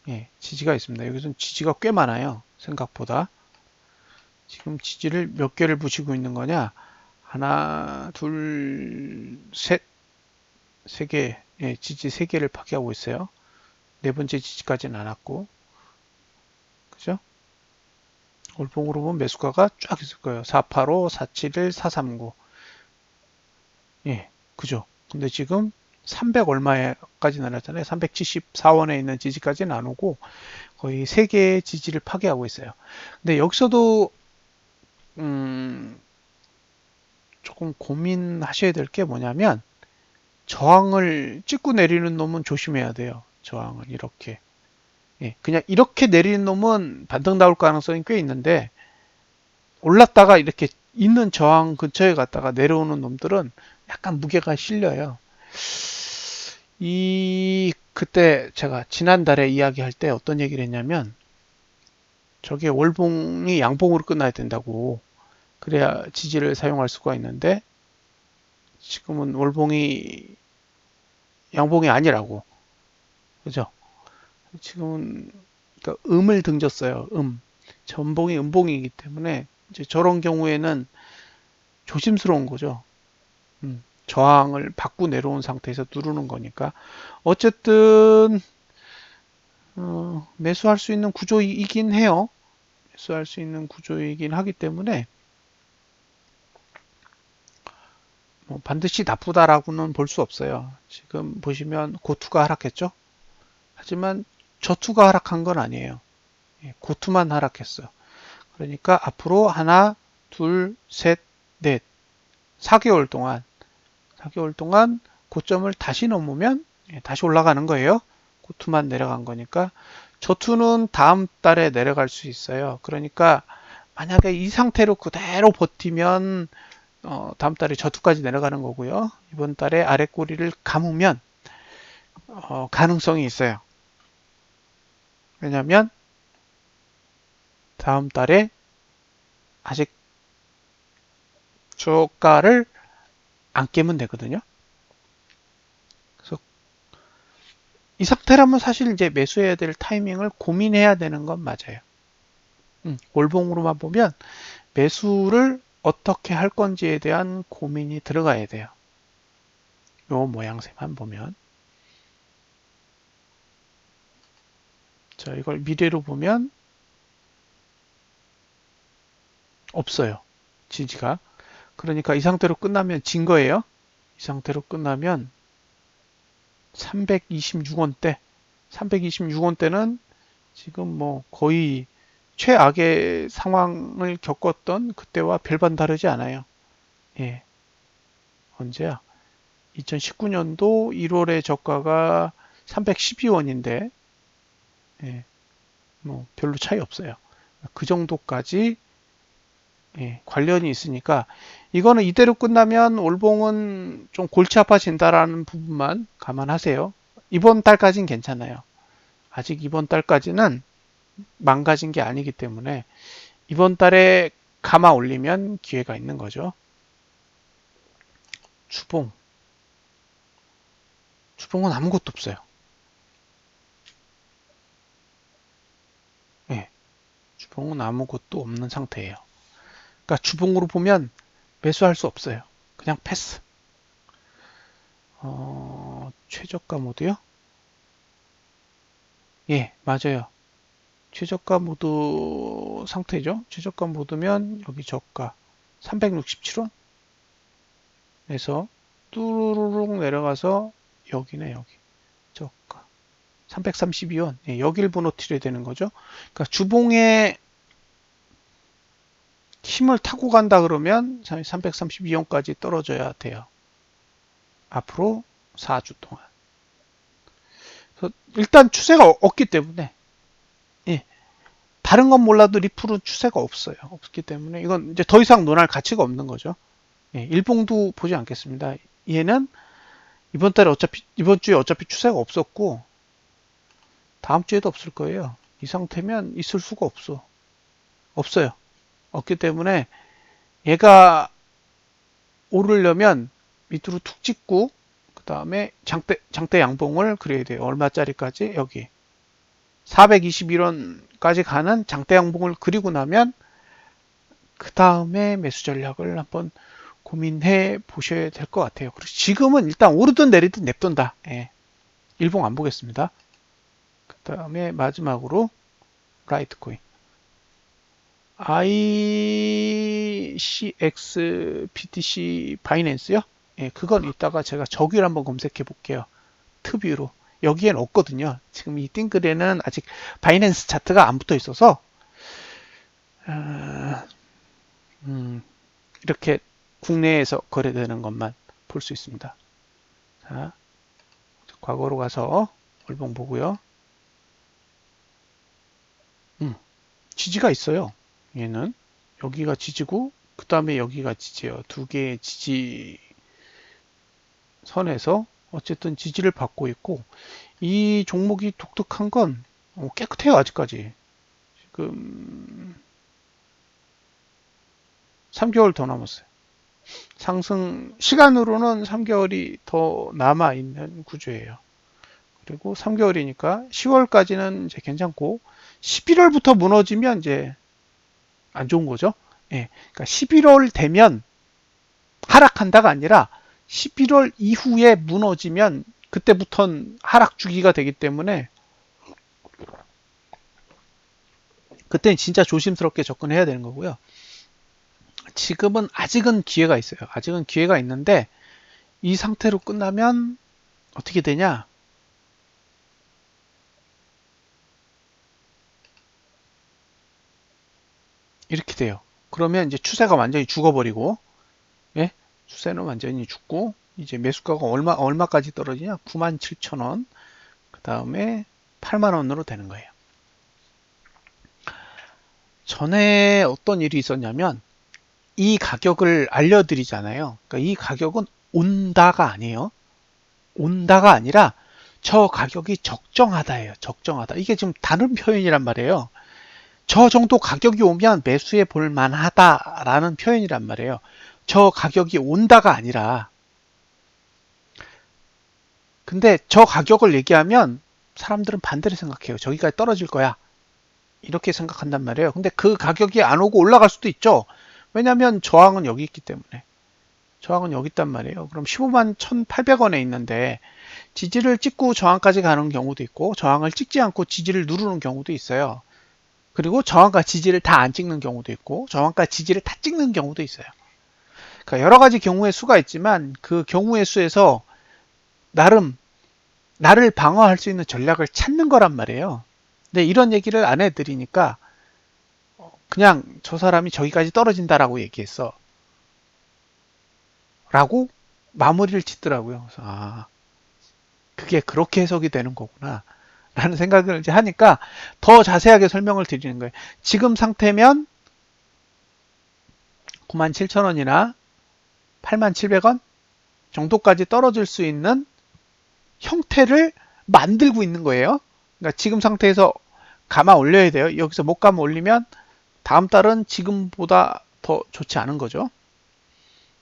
[SPEAKER 1] 예, 지지가 있습니다. 여기서는 지지가 꽤 많아요. 생각보다. 지금 지지를 몇 개를 붙이고 있는 거냐? 하나, 둘, 셋, 세 개, 예, 지지 세 개를 파괴하고 있어요. 네 번째 지지까지는 안 왔고, 그죠? 월봉으로 보면 매수가가 쫙 있을 거예요. 485, 471, 439. 예, 그죠? 근데 지금 300 얼마까지 내렸잖아요. 374원에 있는 지지까지는 안 오고 거의 3개의 지지를 파괴하고 있어요. 근데 여기서도 조금 고민하셔야 될 게 뭐냐면 저항을 찍고 내리는 놈은 조심해야 돼요. 저항을 이렇게. 예, 그냥 이렇게 내리는 놈은 반등 나올 가능성이 꽤 있는데 올랐다가 이렇게 있는 저항 근처에 갔다가 내려오는 놈들은 약간 무게가 실려요. 그때 제가 지난달에 이야기할 때 어떤 얘기를 했냐면 저게 월봉이 양봉으로 끝나야 된다고 그래야 지지를 사용할 수가 있는데 지금은 월봉이 양봉이 아니라고 그죠? 지금은 그러니까 음을 등졌어요. 전봉이 음봉이기 때문에 이제 저런 경우에는 조심스러운 거죠. 저항을 받고 내려온 상태에서 누르는 거니까 어쨌든 매수할 수 있는 구조이긴 해요. 매수할 수 있는 구조이긴 하기 때문에 뭐 반드시 나쁘다라고는 볼 수 없어요. 지금 보시면 고투가 하락했죠. 하지만 저투가 하락한 건 아니에요. 예, 고투만 하락했어요. 그러니까 앞으로 하나, 둘, 셋, 넷, 4개월 동안 4개월 동안 고점을 다시 넘으면 예, 다시 올라가는 거예요. 고투만 내려간 거니까 저투는 다음 달에 내려갈 수 있어요. 그러니까 만약에 이 상태로 그대로 버티면 다음 달에 저투까지 내려가는 거고요. 이번 달에 아래 꼬리를 감으면 가능성이 있어요. 왜냐하면 다음 달에 아직 저가를 안 깨면 되거든요. 그래서 이 상태라면 사실 이제 매수해야 될 타이밍을 고민해야 되는 건 맞아요. 월봉으로만 보면 매수를 어떻게 할 건지에 대한 고민이 들어가야 돼요. 요 모양새만 보면. 자, 이걸 미래로 보면 없어요. 지지가. 그러니까 이 상태로 끝나면 진 거예요. 이 상태로 끝나면 326원대. 326원대는 지금 뭐 거의 최악의 상황을 겪었던 그때와 별반 다르지 않아요. 예. 언제야? 2019년도 1월에 저가가 312원인데, 예. 뭐 별로 차이 없어요. 그 정도까지 예, 관련이 있으니까 이거는 이대로 끝나면 올봉은 좀 골치 아파진다라는 부분만 감안하세요. 이번 달까지는 괜찮아요. 아직 이번 달까지는 망가진 게 아니기 때문에 이번 달에 감아 올리면 기회가 있는 거죠. 주봉. 주봉은 아무것도 없어요. 예, 주봉은 아무것도 없는 상태예요. 그러니까 주봉으로 보면 매수할 수 없어요. 그냥 패스. 최저가 모드요? 예, 맞아요. 최저가 모드 상태죠. 최저가 모드면 여기 저가 367원에서 뚜루루룩 내려가서 여기네, 여기. 저가 332원. 예, 여길 무너뜨려야 되는 거죠. 그러니까 주봉에 힘을 타고 간다 그러면 332원까지 떨어져야 돼요. 앞으로 4주 동안. 일단 추세가 없기 때문에, 예, 다른 건 몰라도 리플은 추세가 없어요. 없기 때문에 이건 이제 더 이상 논할 가치가 없는 거죠. 예, 일봉도 보지 않겠습니다. 얘는 이번 주에 어차피 추세가 없었고 다음 주에도 없을 거예요. 이 상태면 있을 수가 없어요. 없기 때문에 얘가 오르려면 밑으로 툭 찍고 그 다음에 장대 양봉을 그려야 돼요. 얼마짜리까지? 여기 421원까지 가는 장대 양봉을 그리고 나면 그 다음에 매수 전략을 한번 고민해 보셔야 될 것 같아요. 그리고 지금은 일단 오르든 내리든 냅둔다. 예. 일봉 안 보겠습니다. 그 다음에 마지막으로 라이트코인 ICX BTC 바이낸스요? 예, 그건 이따가 제가 저기를 한번 검색해 볼게요. 트뷰로. 여기엔 없거든요. 지금 이 띵글에는 아직 바이낸스 차트가 안 붙어 있어서 어, 이렇게 국내에서 거래되는 것만 볼 수 있습니다. 자, 과거로 가서 월봉 보고요. 지지가 있어요. 얘는 여기가 지지고 그 다음에 여기가 지지예요. 두 개의 지지 선에서 어쨌든 지지를 받고 있고 이 종목이 독특한 건 깨끗해요. 아직까지 지금 3개월 더 남았어요. 상승 시간으로는 3개월이 더 남아 있는 구조예요. 그리고 3개월이니까 10월까지는 이제 괜찮고 11월부터 무너지면 이제 안 좋은 거죠. 예. 그러니까 11월 되면 하락한다가 아니라 11월 이후에 무너지면 그때부터는 하락 주기가 되기 때문에 그때는 진짜 조심스럽게 접근해야 되는 거고요. 지금은 아직은 기회가 있어요. 아직은 기회가 있는데 이 상태로 끝나면 어떻게 되냐? 이렇게 돼요. 그러면 이제 추세가 완전히 죽어버리고, 예? 추세는 완전히 죽고, 이제 매수가가 얼마까지 떨어지냐? 97,000원. 그 다음에 8만원으로 되는 거예요. 전에 어떤 일이 있었냐면, 이 가격을 알려드리잖아요. 그러니까 이 가격은 온다가 아니에요. 온다가 아니라 저 가격이 적정하다예요. 적정하다. 이게 지금 다른 표현이란 말이에요. 저 정도 가격이 오면 매수해 볼 만하다라는 표현이란 말이에요. 저 가격이 온다가 아니라 근데 저 가격을 얘기하면 사람들은 반대로 생각해요. 저기까지 떨어질 거야. 이렇게 생각한단 말이에요. 근데 그 가격이 안 오고 올라갈 수도 있죠. 왜냐하면 저항은 여기 있기 때문에. 저항은 여기 있단 말이에요. 그럼 15만 1,800원에 있는데 지지를 찍고 저항까지 가는 경우도 있고 저항을 찍지 않고 지지를 누르는 경우도 있어요. 그리고 저항과 지지를 다 안 찍는 경우도 있고 저항과 지지를 다 찍는 경우도 있어요. 그러니까 여러 가지 경우의 수가 있지만 그 경우의 수에서 나름 나를 방어할 수 있는 전략을 찾는 거란 말이에요. 근데 이런 얘기를 안 해드리니까 그냥 저 사람이 저기까지 떨어진다라고 얘기했어. 라고 마무리를 짓더라고요. 그래서 그게 그렇게 해석이 되는 거구나. 라는 생각을 이제 하니까 더 자세하게 설명을 드리는 거예요. 지금 상태면 97,000원이나 87,000원 정도까지 떨어질 수 있는 형태를 만들고 있는 거예요. 그러니까 지금 상태에서 감아 올려야 돼요. 여기서 못 감아 올리면 다음 달은 지금보다 더 좋지 않은 거죠.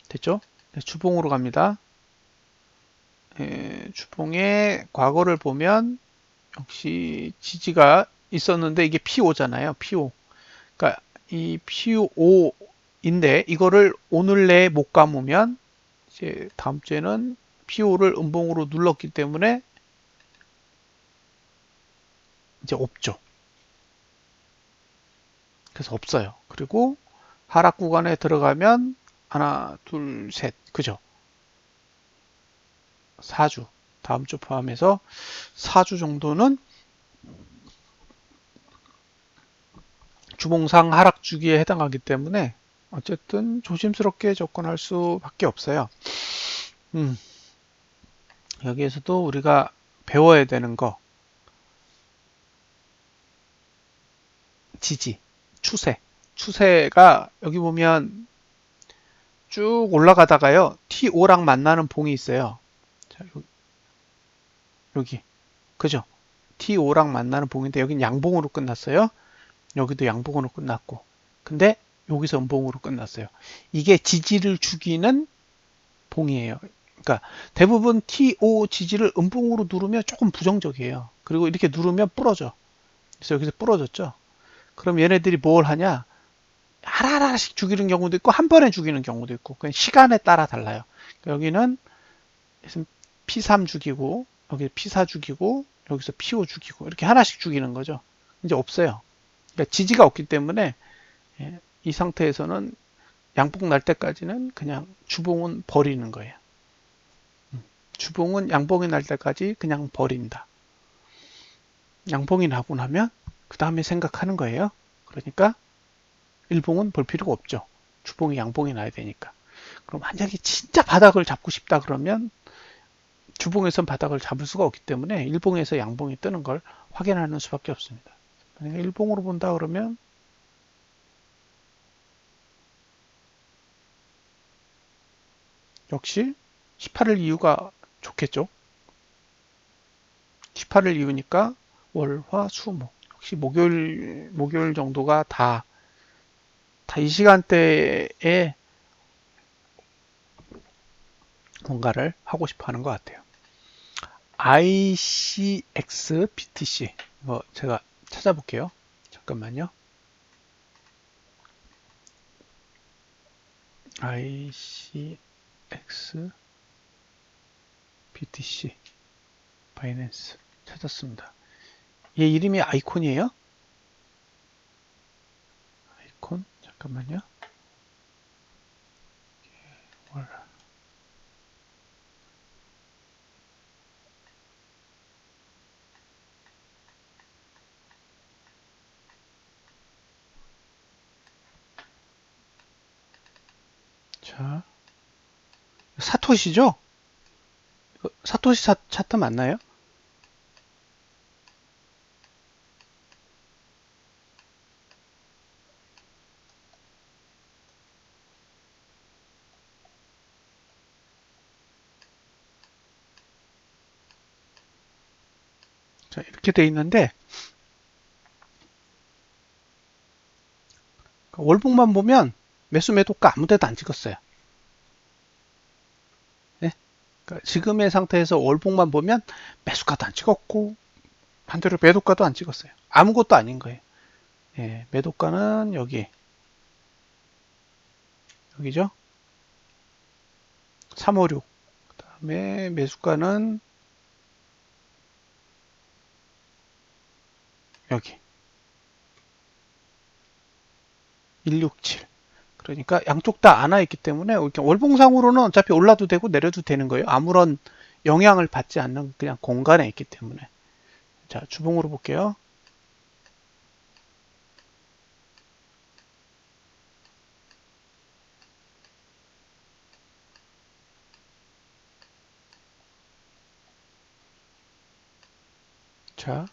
[SPEAKER 1] 됐죠? 네, 주봉으로 갑니다. 주봉의 과거를 보면 역시 지지가 있었는데 이게 P5잖아요. P5. 그러니까 이 P5인데 이거를 오늘 내에 못 감으면 이제 다음 주에는 P5를 음봉으로 눌렀기 때문에 이제 없죠. 그래서 없어요. 그리고 하락 구간에 들어가면 하나, 둘, 셋, 그죠? 4주. 다음 주 포함해서 4주 정도는 주봉상 하락 주기에 해당하기 때문에 어쨌든 조심스럽게 접근할 수밖에 없어요. 음, 여기에서도 우리가 배워야 되는 거, 지지, 추세. 추세가 여기 보면 쭉 올라가다가요, T5랑 만나는 봉이 있어요. 자, 여기. 그죠? T5랑 만나는 봉인데 여긴 양봉으로 끝났어요. 여기도 양봉으로 끝났고. 근데 여기서 음봉으로 끝났어요. 이게 지지를 죽이는 봉이에요. 그러니까 대부분 T5 지지를 음봉으로 누르면 조금 부정적이에요. 그리고 이렇게 누르면 부러져. 그래서 여기서 부러졌죠. 그럼 얘네들이 뭘 하냐? 하나하나씩 죽이는 경우도 있고 한 번에 죽이는 경우도 있고 그냥 시간에 따라 달라요. 여기는 P3 죽이고 여기 P4 죽이고 여기서 P5 죽이고 이렇게 하나씩 죽이는 거죠. 이제 없어요. 그러니까 지지가 없기 때문에 이 상태에서는 양봉 날 때까지는 그냥 주봉은 버리는 거예요. 주봉은 양봉이 날 때까지 그냥 버린다. 양봉이 나고 나면 그 다음에 생각하는 거예요. 그러니까 일봉은 볼 필요가 없죠. 주봉이 양봉이 나야 되니까. 그럼 만약에 진짜 바닥을 잡고 싶다 그러면 주봉에선 바닥을 잡을 수가 없기 때문에 일봉에서 양봉이 뜨는 걸 확인하는 수밖에 없습니다. 만약에 일봉으로 본다 그러면 역시 18일 이후가 좋겠죠. 18일 이후니까 월, 화, 수, 목. 역시 목요일 정도가 다 이 시간대에 뭔가를 하고 싶어 하는 것 같아요. ICX BTC. 이거 제가 찾아볼게요. 잠깐만요. ICX BTC. 바이낸스. 찾았습니다. 얘 이름이 아이콘이에요? 아이콘? 잠깐만요. 자, 사토시죠? 사토시 차트 맞나요? 자, 이렇게 돼 있는데 월봉만 보면 매수 매도가 아무 데도 안 찍었어요. 네? 그러니까 지금의 상태에서 월봉만 보면 매수가도 안 찍었고 반대로 매도가도 안 찍었어요. 아무것도 아닌 거예요. 예, 매도가는 여기죠. 356. 그다음에 매수가는 여기 167. 그러니까 양쪽 다 안와 있기 때문에 월봉상으로는 어차피 올라도 되고 내려도 되는 거예요. 아무런 영향을 받지 않는 그냥 공간에 있기 때문에. 자, 주봉으로 볼게요. 자,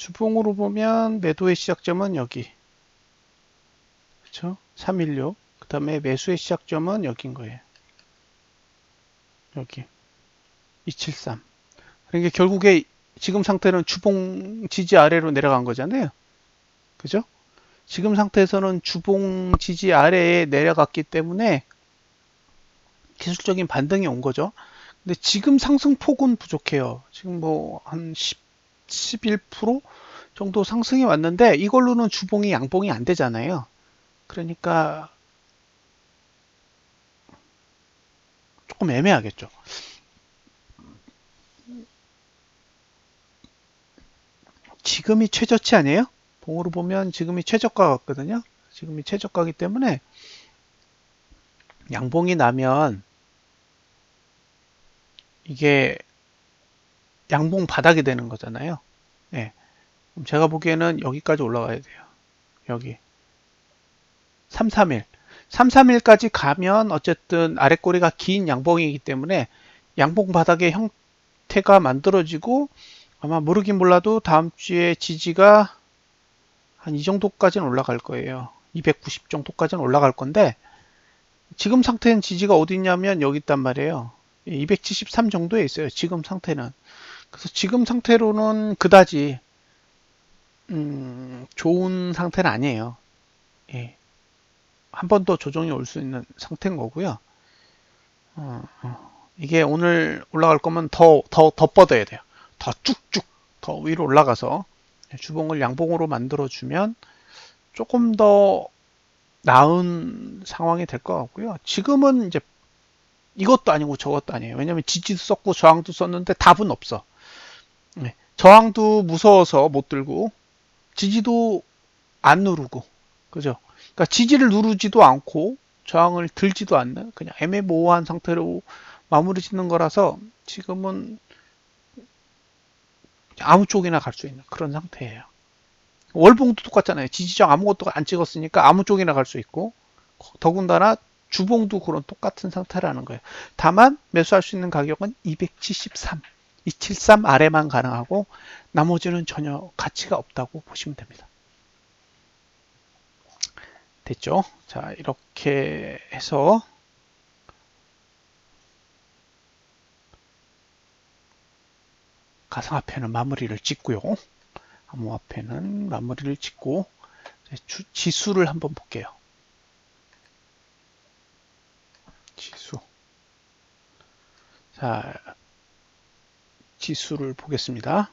[SPEAKER 1] 주봉으로 보면 매도의 시작점은 여기. 그렇죠? 316. 그다음에 매수의 시작점은 여기인 거예요. 여기. 273. 그러니까 결국에 지금 상태는 주봉 지지 아래로 내려간 거잖아요. 그죠? 지금 상태에서는 주봉 지지 아래에 내려갔기 때문에 기술적인 반등이 온 거죠. 근데 지금 상승폭은 부족해요. 지금 뭐 한 11% 정도 상승이 왔는데 이걸로는 주봉이 양봉이 안 되잖아요. 그러니까 조금 애매하겠죠. 지금이 최저치 아니에요? 봉으로 보면 지금이 최저가 같거든요. 지금이 최저가기 때문에 양봉이 나면 이게 양봉 바닥이 되는 거잖아요. 예. 그럼 제가 보기에는 여기까지 올라가야 돼요. 여기 3, 3일. 3, 3일까지 가면 어쨌든 아랫꼬리가 긴 양봉이기 때문에 양봉 바닥의 형태가 만들어지고 아마 모르긴 몰라도 다음 주에 지지가 한 이 정도까지는 올라갈 거예요. 290 정도까지는 올라갈 건데 지금 상태는 지지가 어디 있냐면 여기 있단 말이에요. 273 정도에 있어요. 지금 상태는. 그래서 지금 상태로는 그다지 좋은 상태는 아니에요. 예. 한 번 더 조정이 올 수 있는 상태인 거고요. 이게 오늘 올라갈 거면 더 뻗어야 돼요. 더 쭉쭉 더 위로 올라가서 주봉을 양봉으로 만들어주면 조금 더 나은 상황이 될 것 같고요. 지금은 이제 이것도 아니고 저것도 아니에요. 왜냐면 지지도 썼고 저항도 썼는데 답은 없어. 네. 저항도 무서워서 못 들고 지지도 안 누르고 그죠? 그러니까 지지를 누르지도 않고 저항을 들지도 않는 그냥 애매모호한 상태로 마무리 짓는 거라서 지금은 아무 쪽이나 갈 수 있는 그런 상태예요. 월봉도 똑같잖아요. 지지정 아무것도 안 찍었으니까 아무 쪽이나 갈 수 있고 더군다나 주봉도 그런 똑같은 상태라는 거예요. 다만 매수할 수 있는 가격은 273, 273 아래만 가능하고 나머지는 전혀 가치가 없다고 보시면 됩니다. 됐죠? 자, 이렇게 해서 가상화폐는 마무리를 짓고요. 암호화폐는 마무리를 짓고 지수를 한번 볼게요. 지수. 자, 지수를 보겠습니다.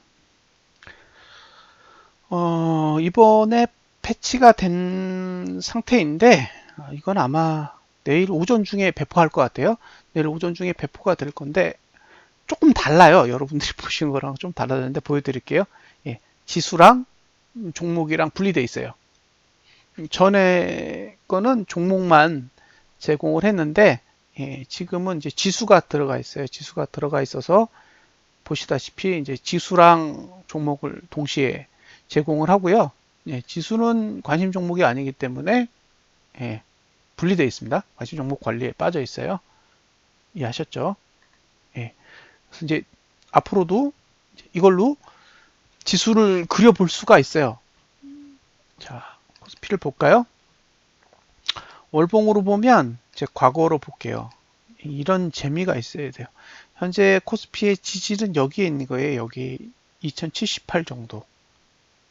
[SPEAKER 1] 이번에 패치가 된 상태인데 이건 아마 내일 오전 중에 배포할 것 같아요. 내일 오전 중에 배포가 될 건데 조금 달라요. 여러분들이 보시는 거랑 좀 달라졌는데 보여드릴게요. 예, 지수랑 종목이랑 분리되어 있어요. 전에 거는 종목만 제공을 했는데 예, 지금은 이제 지수가 들어가 있어요. 지수가 들어가 있어서 보시다시피 이제 지수랑 종목을 동시에 제공을 하고요. 예, 지수는 관심 종목이 아니기 때문에 예, 분리되어 있습니다. 관심 종목 관리에 빠져 있어요. 이해하셨죠? 예, 그래서 이제 앞으로도 이걸로 지수를 그려볼 수가 있어요. 자, 코스피를 볼까요? 월봉으로 보면 이제 과거로 볼게요. 이런 재미가 있어야 돼요. 현재 코스피의 지지는 여기에 있는 거예요. 여기 2078 정도.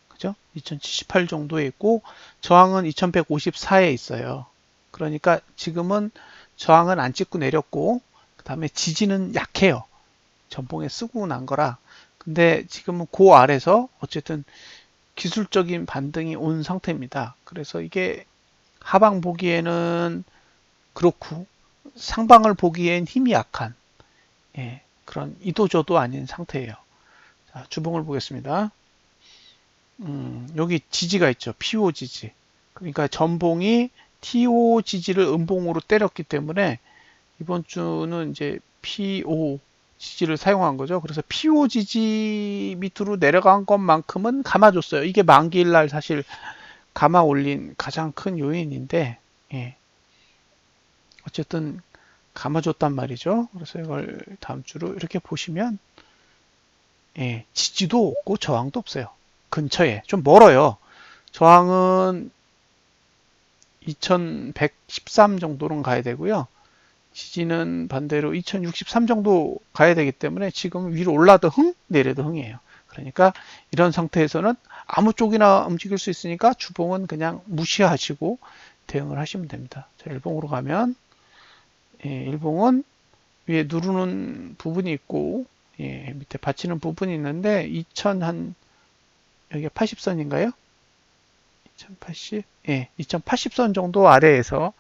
[SPEAKER 1] 그죠? 2078 정도에 있고 저항은 2154에 있어요. 그러니까 지금은 저항은 안 찍고 내렸고 그 다음에 지지는 약해요. 전봉에 쓰고 난 거라. 근데 지금은 그 아래서 어쨌든 기술적인 반등이 온 상태입니다. 그래서 이게 하방 보기에는 그렇고 상방을 보기엔 힘이 약한 예, 그런 이도저도 아닌 상태예요. 자, 주봉을 보겠습니다. 여기 지지가 있죠. PO 지지. 그러니까 전봉이 TO 지지를 음봉으로 때렸기 때문에 이번 주는 이제 PO 지지를 사용한 거죠. 그래서 PO 지지 밑으로 내려간 것만큼은 감아줬어요. 이게 만기일 날 사실 감아 올린 가장 큰 요인인데, 예. 어쨌든 감아줬단 말이죠. 그래서 이걸 다음 주로 이렇게 보시면, 예, 지지도 없고 저항도 없어요. 근처에 좀 멀어요. 저항은 2113 정도는 가야 되고요. 지지는 반대로 2063 정도 가야 되기 때문에 지금 위로 올라도 흥, 내려도 흥이에요. 그러니까 이런 상태에서는 아무 쪽이나 움직일 수 있으니까 주봉은 그냥 무시하시고 대응을 하시면 됩니다. 자, 일봉으로 가면 예, 일봉은 위에 누르는 부분이 있고 예, 밑에 받치는 부분이 있는데 2000 한 여기 80선인가요? 2080? 예, 2080선 정도 아래에서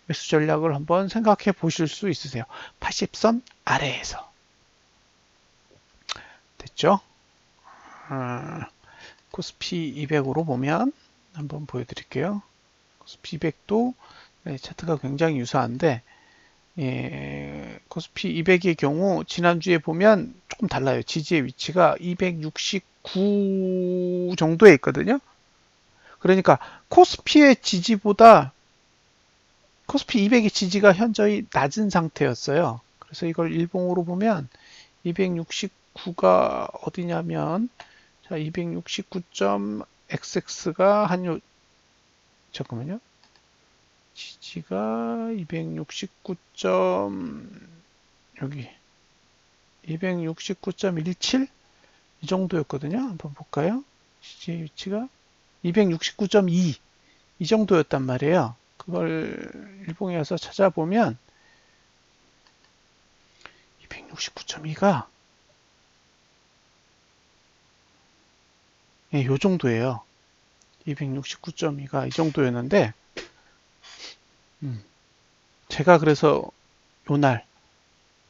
[SPEAKER 1] 매수 전략을 한번 생각해 보실 수 있으세요. 80선 아래에서. 됐죠? 코스피 200으로 보면 한번 보여드릴게요. 코스피 200도 차트가 굉장히 유사한데 코스피 200의 경우 지난주에 보면 조금 달라요. 지지의 위치가 269 정도에 있거든요. 그러니까 코스피의 지지보다 코스피 200의 지지가 현저히 낮은 상태였어요. 그래서 이걸 일봉으로 보면 269가 어디냐면 자 269.xx가 잠깐만요. 지지가 269. 여기 269.17 이 정도였거든요. 한번 볼까요? 지지 위치가 269.2 이 정도였단 말이에요. 그걸 일봉에 와서 찾아보면 269.2가 요 정도예요. 269.2가 이 정도였는데 제가 그래서 요날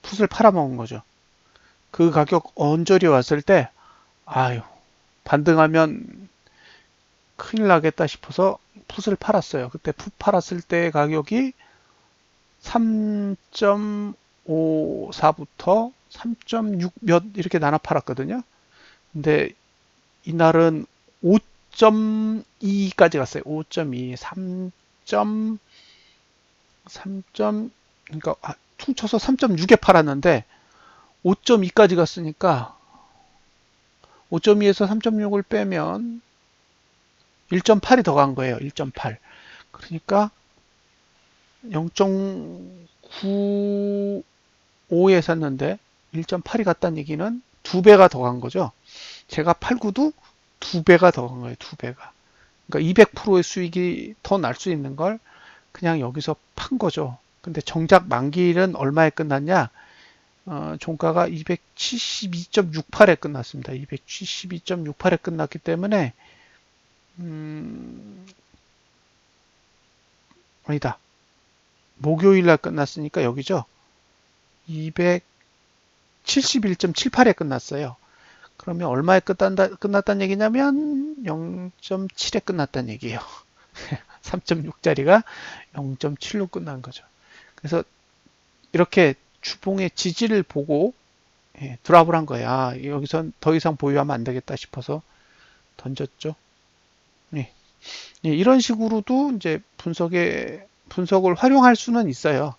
[SPEAKER 1] 풋을 팔아먹은 거죠. 그 가격 언저리 왔을 때 아유 반등하면 큰일 나겠다 싶어서 풋을 팔았어요. 그때 풋 팔았을 때 가격이 3.54부터 3.6 몇 이렇게 나눠 팔았거든요. 근데 이날은 5.2까지 갔어요. 5.2, 3. 그러니까 퉁쳐서 3.6에 팔았는데 5.2까지 갔으니까 5.2에서 3.6을 빼면 1.8이 더 간 거예요. 1.8. 그러니까 0.95에 샀는데 1.8이 갔다는 얘기는 2배가 더 간 거죠. 제가 팔고도 2배가 더 간 거예요. 2배가. 그러니까 200%의 수익이 더 날 수 있는 걸 그냥 여기서 판 거죠. 근데 정작 만기일은 얼마에 끝났냐? 종가가 272.68에 끝났습니다. 272.68에 끝났기 때문에 아니다. 목요일 날 끝났으니까 여기죠. 271.78에 끝났어요. 그러면 얼마에 끝났다는 얘기냐면 0.7에 끝났다는 얘기예요. 3.6짜리가 0.7로 끝난 거죠. 그래서 이렇게 주봉의 지지를 보고 드랍을 한 거야. 여기선 더 이상 보유하면 안 되겠다 싶어서 던졌죠. 네. 이런 식으로도 이제 분석을 활용할 수는 있어요.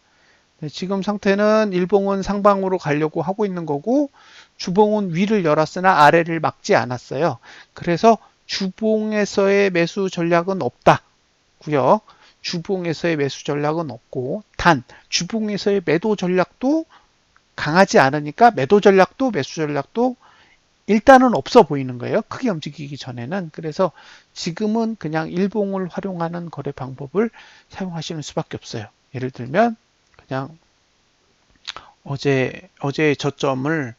[SPEAKER 1] 지금 상태는 일봉은 상방으로 가려고 하고 있는 거고 주봉은 위를 열었으나 아래를 막지 않았어요. 그래서 주봉에서의 매수 전략은 없다고요. 주봉에서의 매수 전략은 없고 단 주봉에서의 매도 전략도 강하지 않으니까 매도 전략도 매수 전략도 일단은 없어 보이는 거예요. 크게 움직이기 전에는. 그래서 지금은 그냥 일봉을 활용하는 거래 방법을 사용하시는 수밖에 없어요. 예를 들면 그냥 어제의 저점을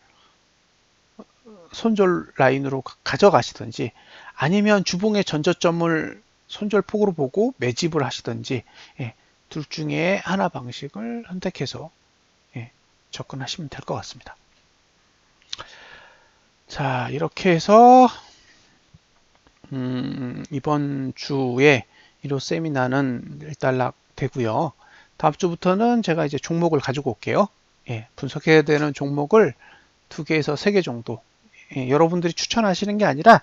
[SPEAKER 1] 손절 라인으로 가져가시든지 아니면 주봉의 전저점을 손절폭으로 보고 매집을 하시든지 둘 중에 하나 방식을 선택해서 접근하시면 될 것 같습니다. 자, 이렇게 해서 이번 주에 일호 세미나는 일단락 되고요. 다음 주부터는 제가 이제 종목을 가지고 올게요. 분석해야 되는 종목을 2개에서 3개 정도 여러분들이 추천하시는 게 아니라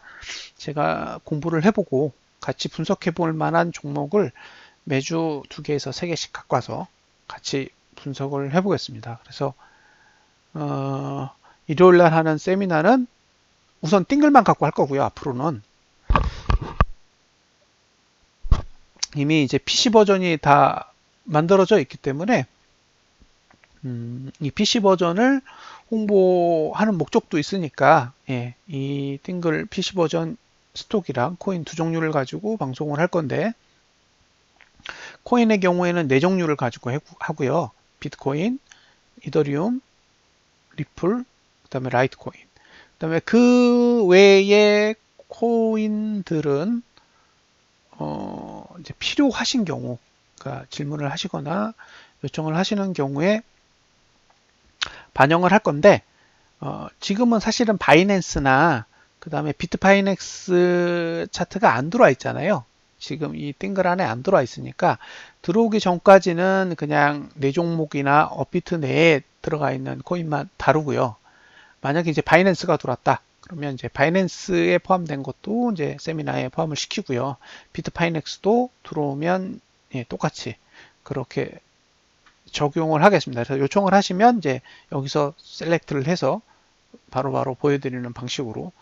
[SPEAKER 1] 제가 공부를 해보고 같이 분석해 볼 만한 종목을 매주 2개에서 3개씩 갖고 와서 같이 분석을 해보겠습니다. 그래서 일요일날 하는 세미나는 우선 띵글만 갖고 할 거고요. 앞으로는 이미 이제 PC 버전이 다 만들어져 있기 때문에 이 PC 버전을 홍보하는 목적도 있으니까 이 띵글 PC 버전 스톡이랑 코인 두 종류를 가지고 방송을 할 건데 코인의 경우에는 4종류를 가지고 하고요. 비트코인, 이더리움, 리플, 그 다음에 라이트코인. 그 다음에 그 외의 코인들은 이제 필요하신 경우, 그러니까 질문을 하시거나 요청을 하시는 경우에 반영을 할 건데 지금은 사실은 바이낸스나 그 다음에 비트파이넥스 차트가 안 들어와 있잖아요. 지금 이 띵글 안에 안 들어와 있으니까 들어오기 전까지는 그냥 내 종목이나 업비트 내에 들어가 있는 코인만 다루고요. 만약에 이제 바이낸스가 들어왔다. 그러면 이제 바이낸스에 포함된 것도 이제 세미나에 포함을 시키고요. 비트파이넥스도 들어오면 예, 똑같이 그렇게 적용을 하겠습니다. 그래서 요청을 하시면 이제 여기서 셀렉트를 해서 바로바로 보여드리는 방식으로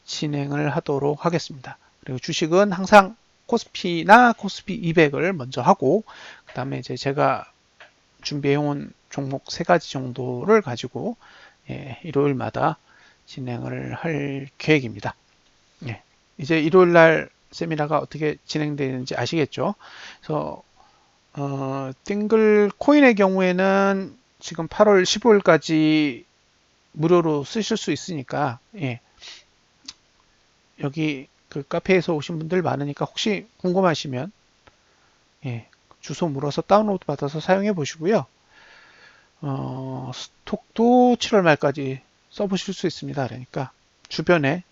[SPEAKER 1] 진행을 하도록 하겠습니다. 그리고 주식은 항상 코스피나 코스피 200을 먼저 하고 그 다음에 이제 제가 준비해온 종목 3가지 정도를 가지고 예, 일요일마다 진행을 할 계획입니다. 예, 이제 일요일 날 세미나가 어떻게 진행되는지 아시겠죠? 그래서 띵글 코인의 경우에는 지금 8월 15일까지 무료로 쓰실 수 있으니까 예, 여기 그 카페에서 오신 분들 많으니까 혹시 궁금하시면 예, 주소 물어서 다운로드 받아서 사용해 보시고요. 스톡도 7월 말까지 써보실 수 있습니다. 그러니까 주변에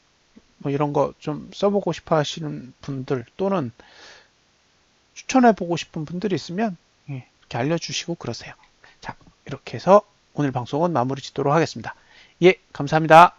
[SPEAKER 1] 뭐 이런 거 좀 써보고 싶어 하시는 분들 또는 추천해보고 싶은 분들이 있으면 예, 이렇게 알려주시고 그러세요. 자, 이렇게 해서 오늘 방송은 마무리 짓도록 하겠습니다. 예, 감사합니다.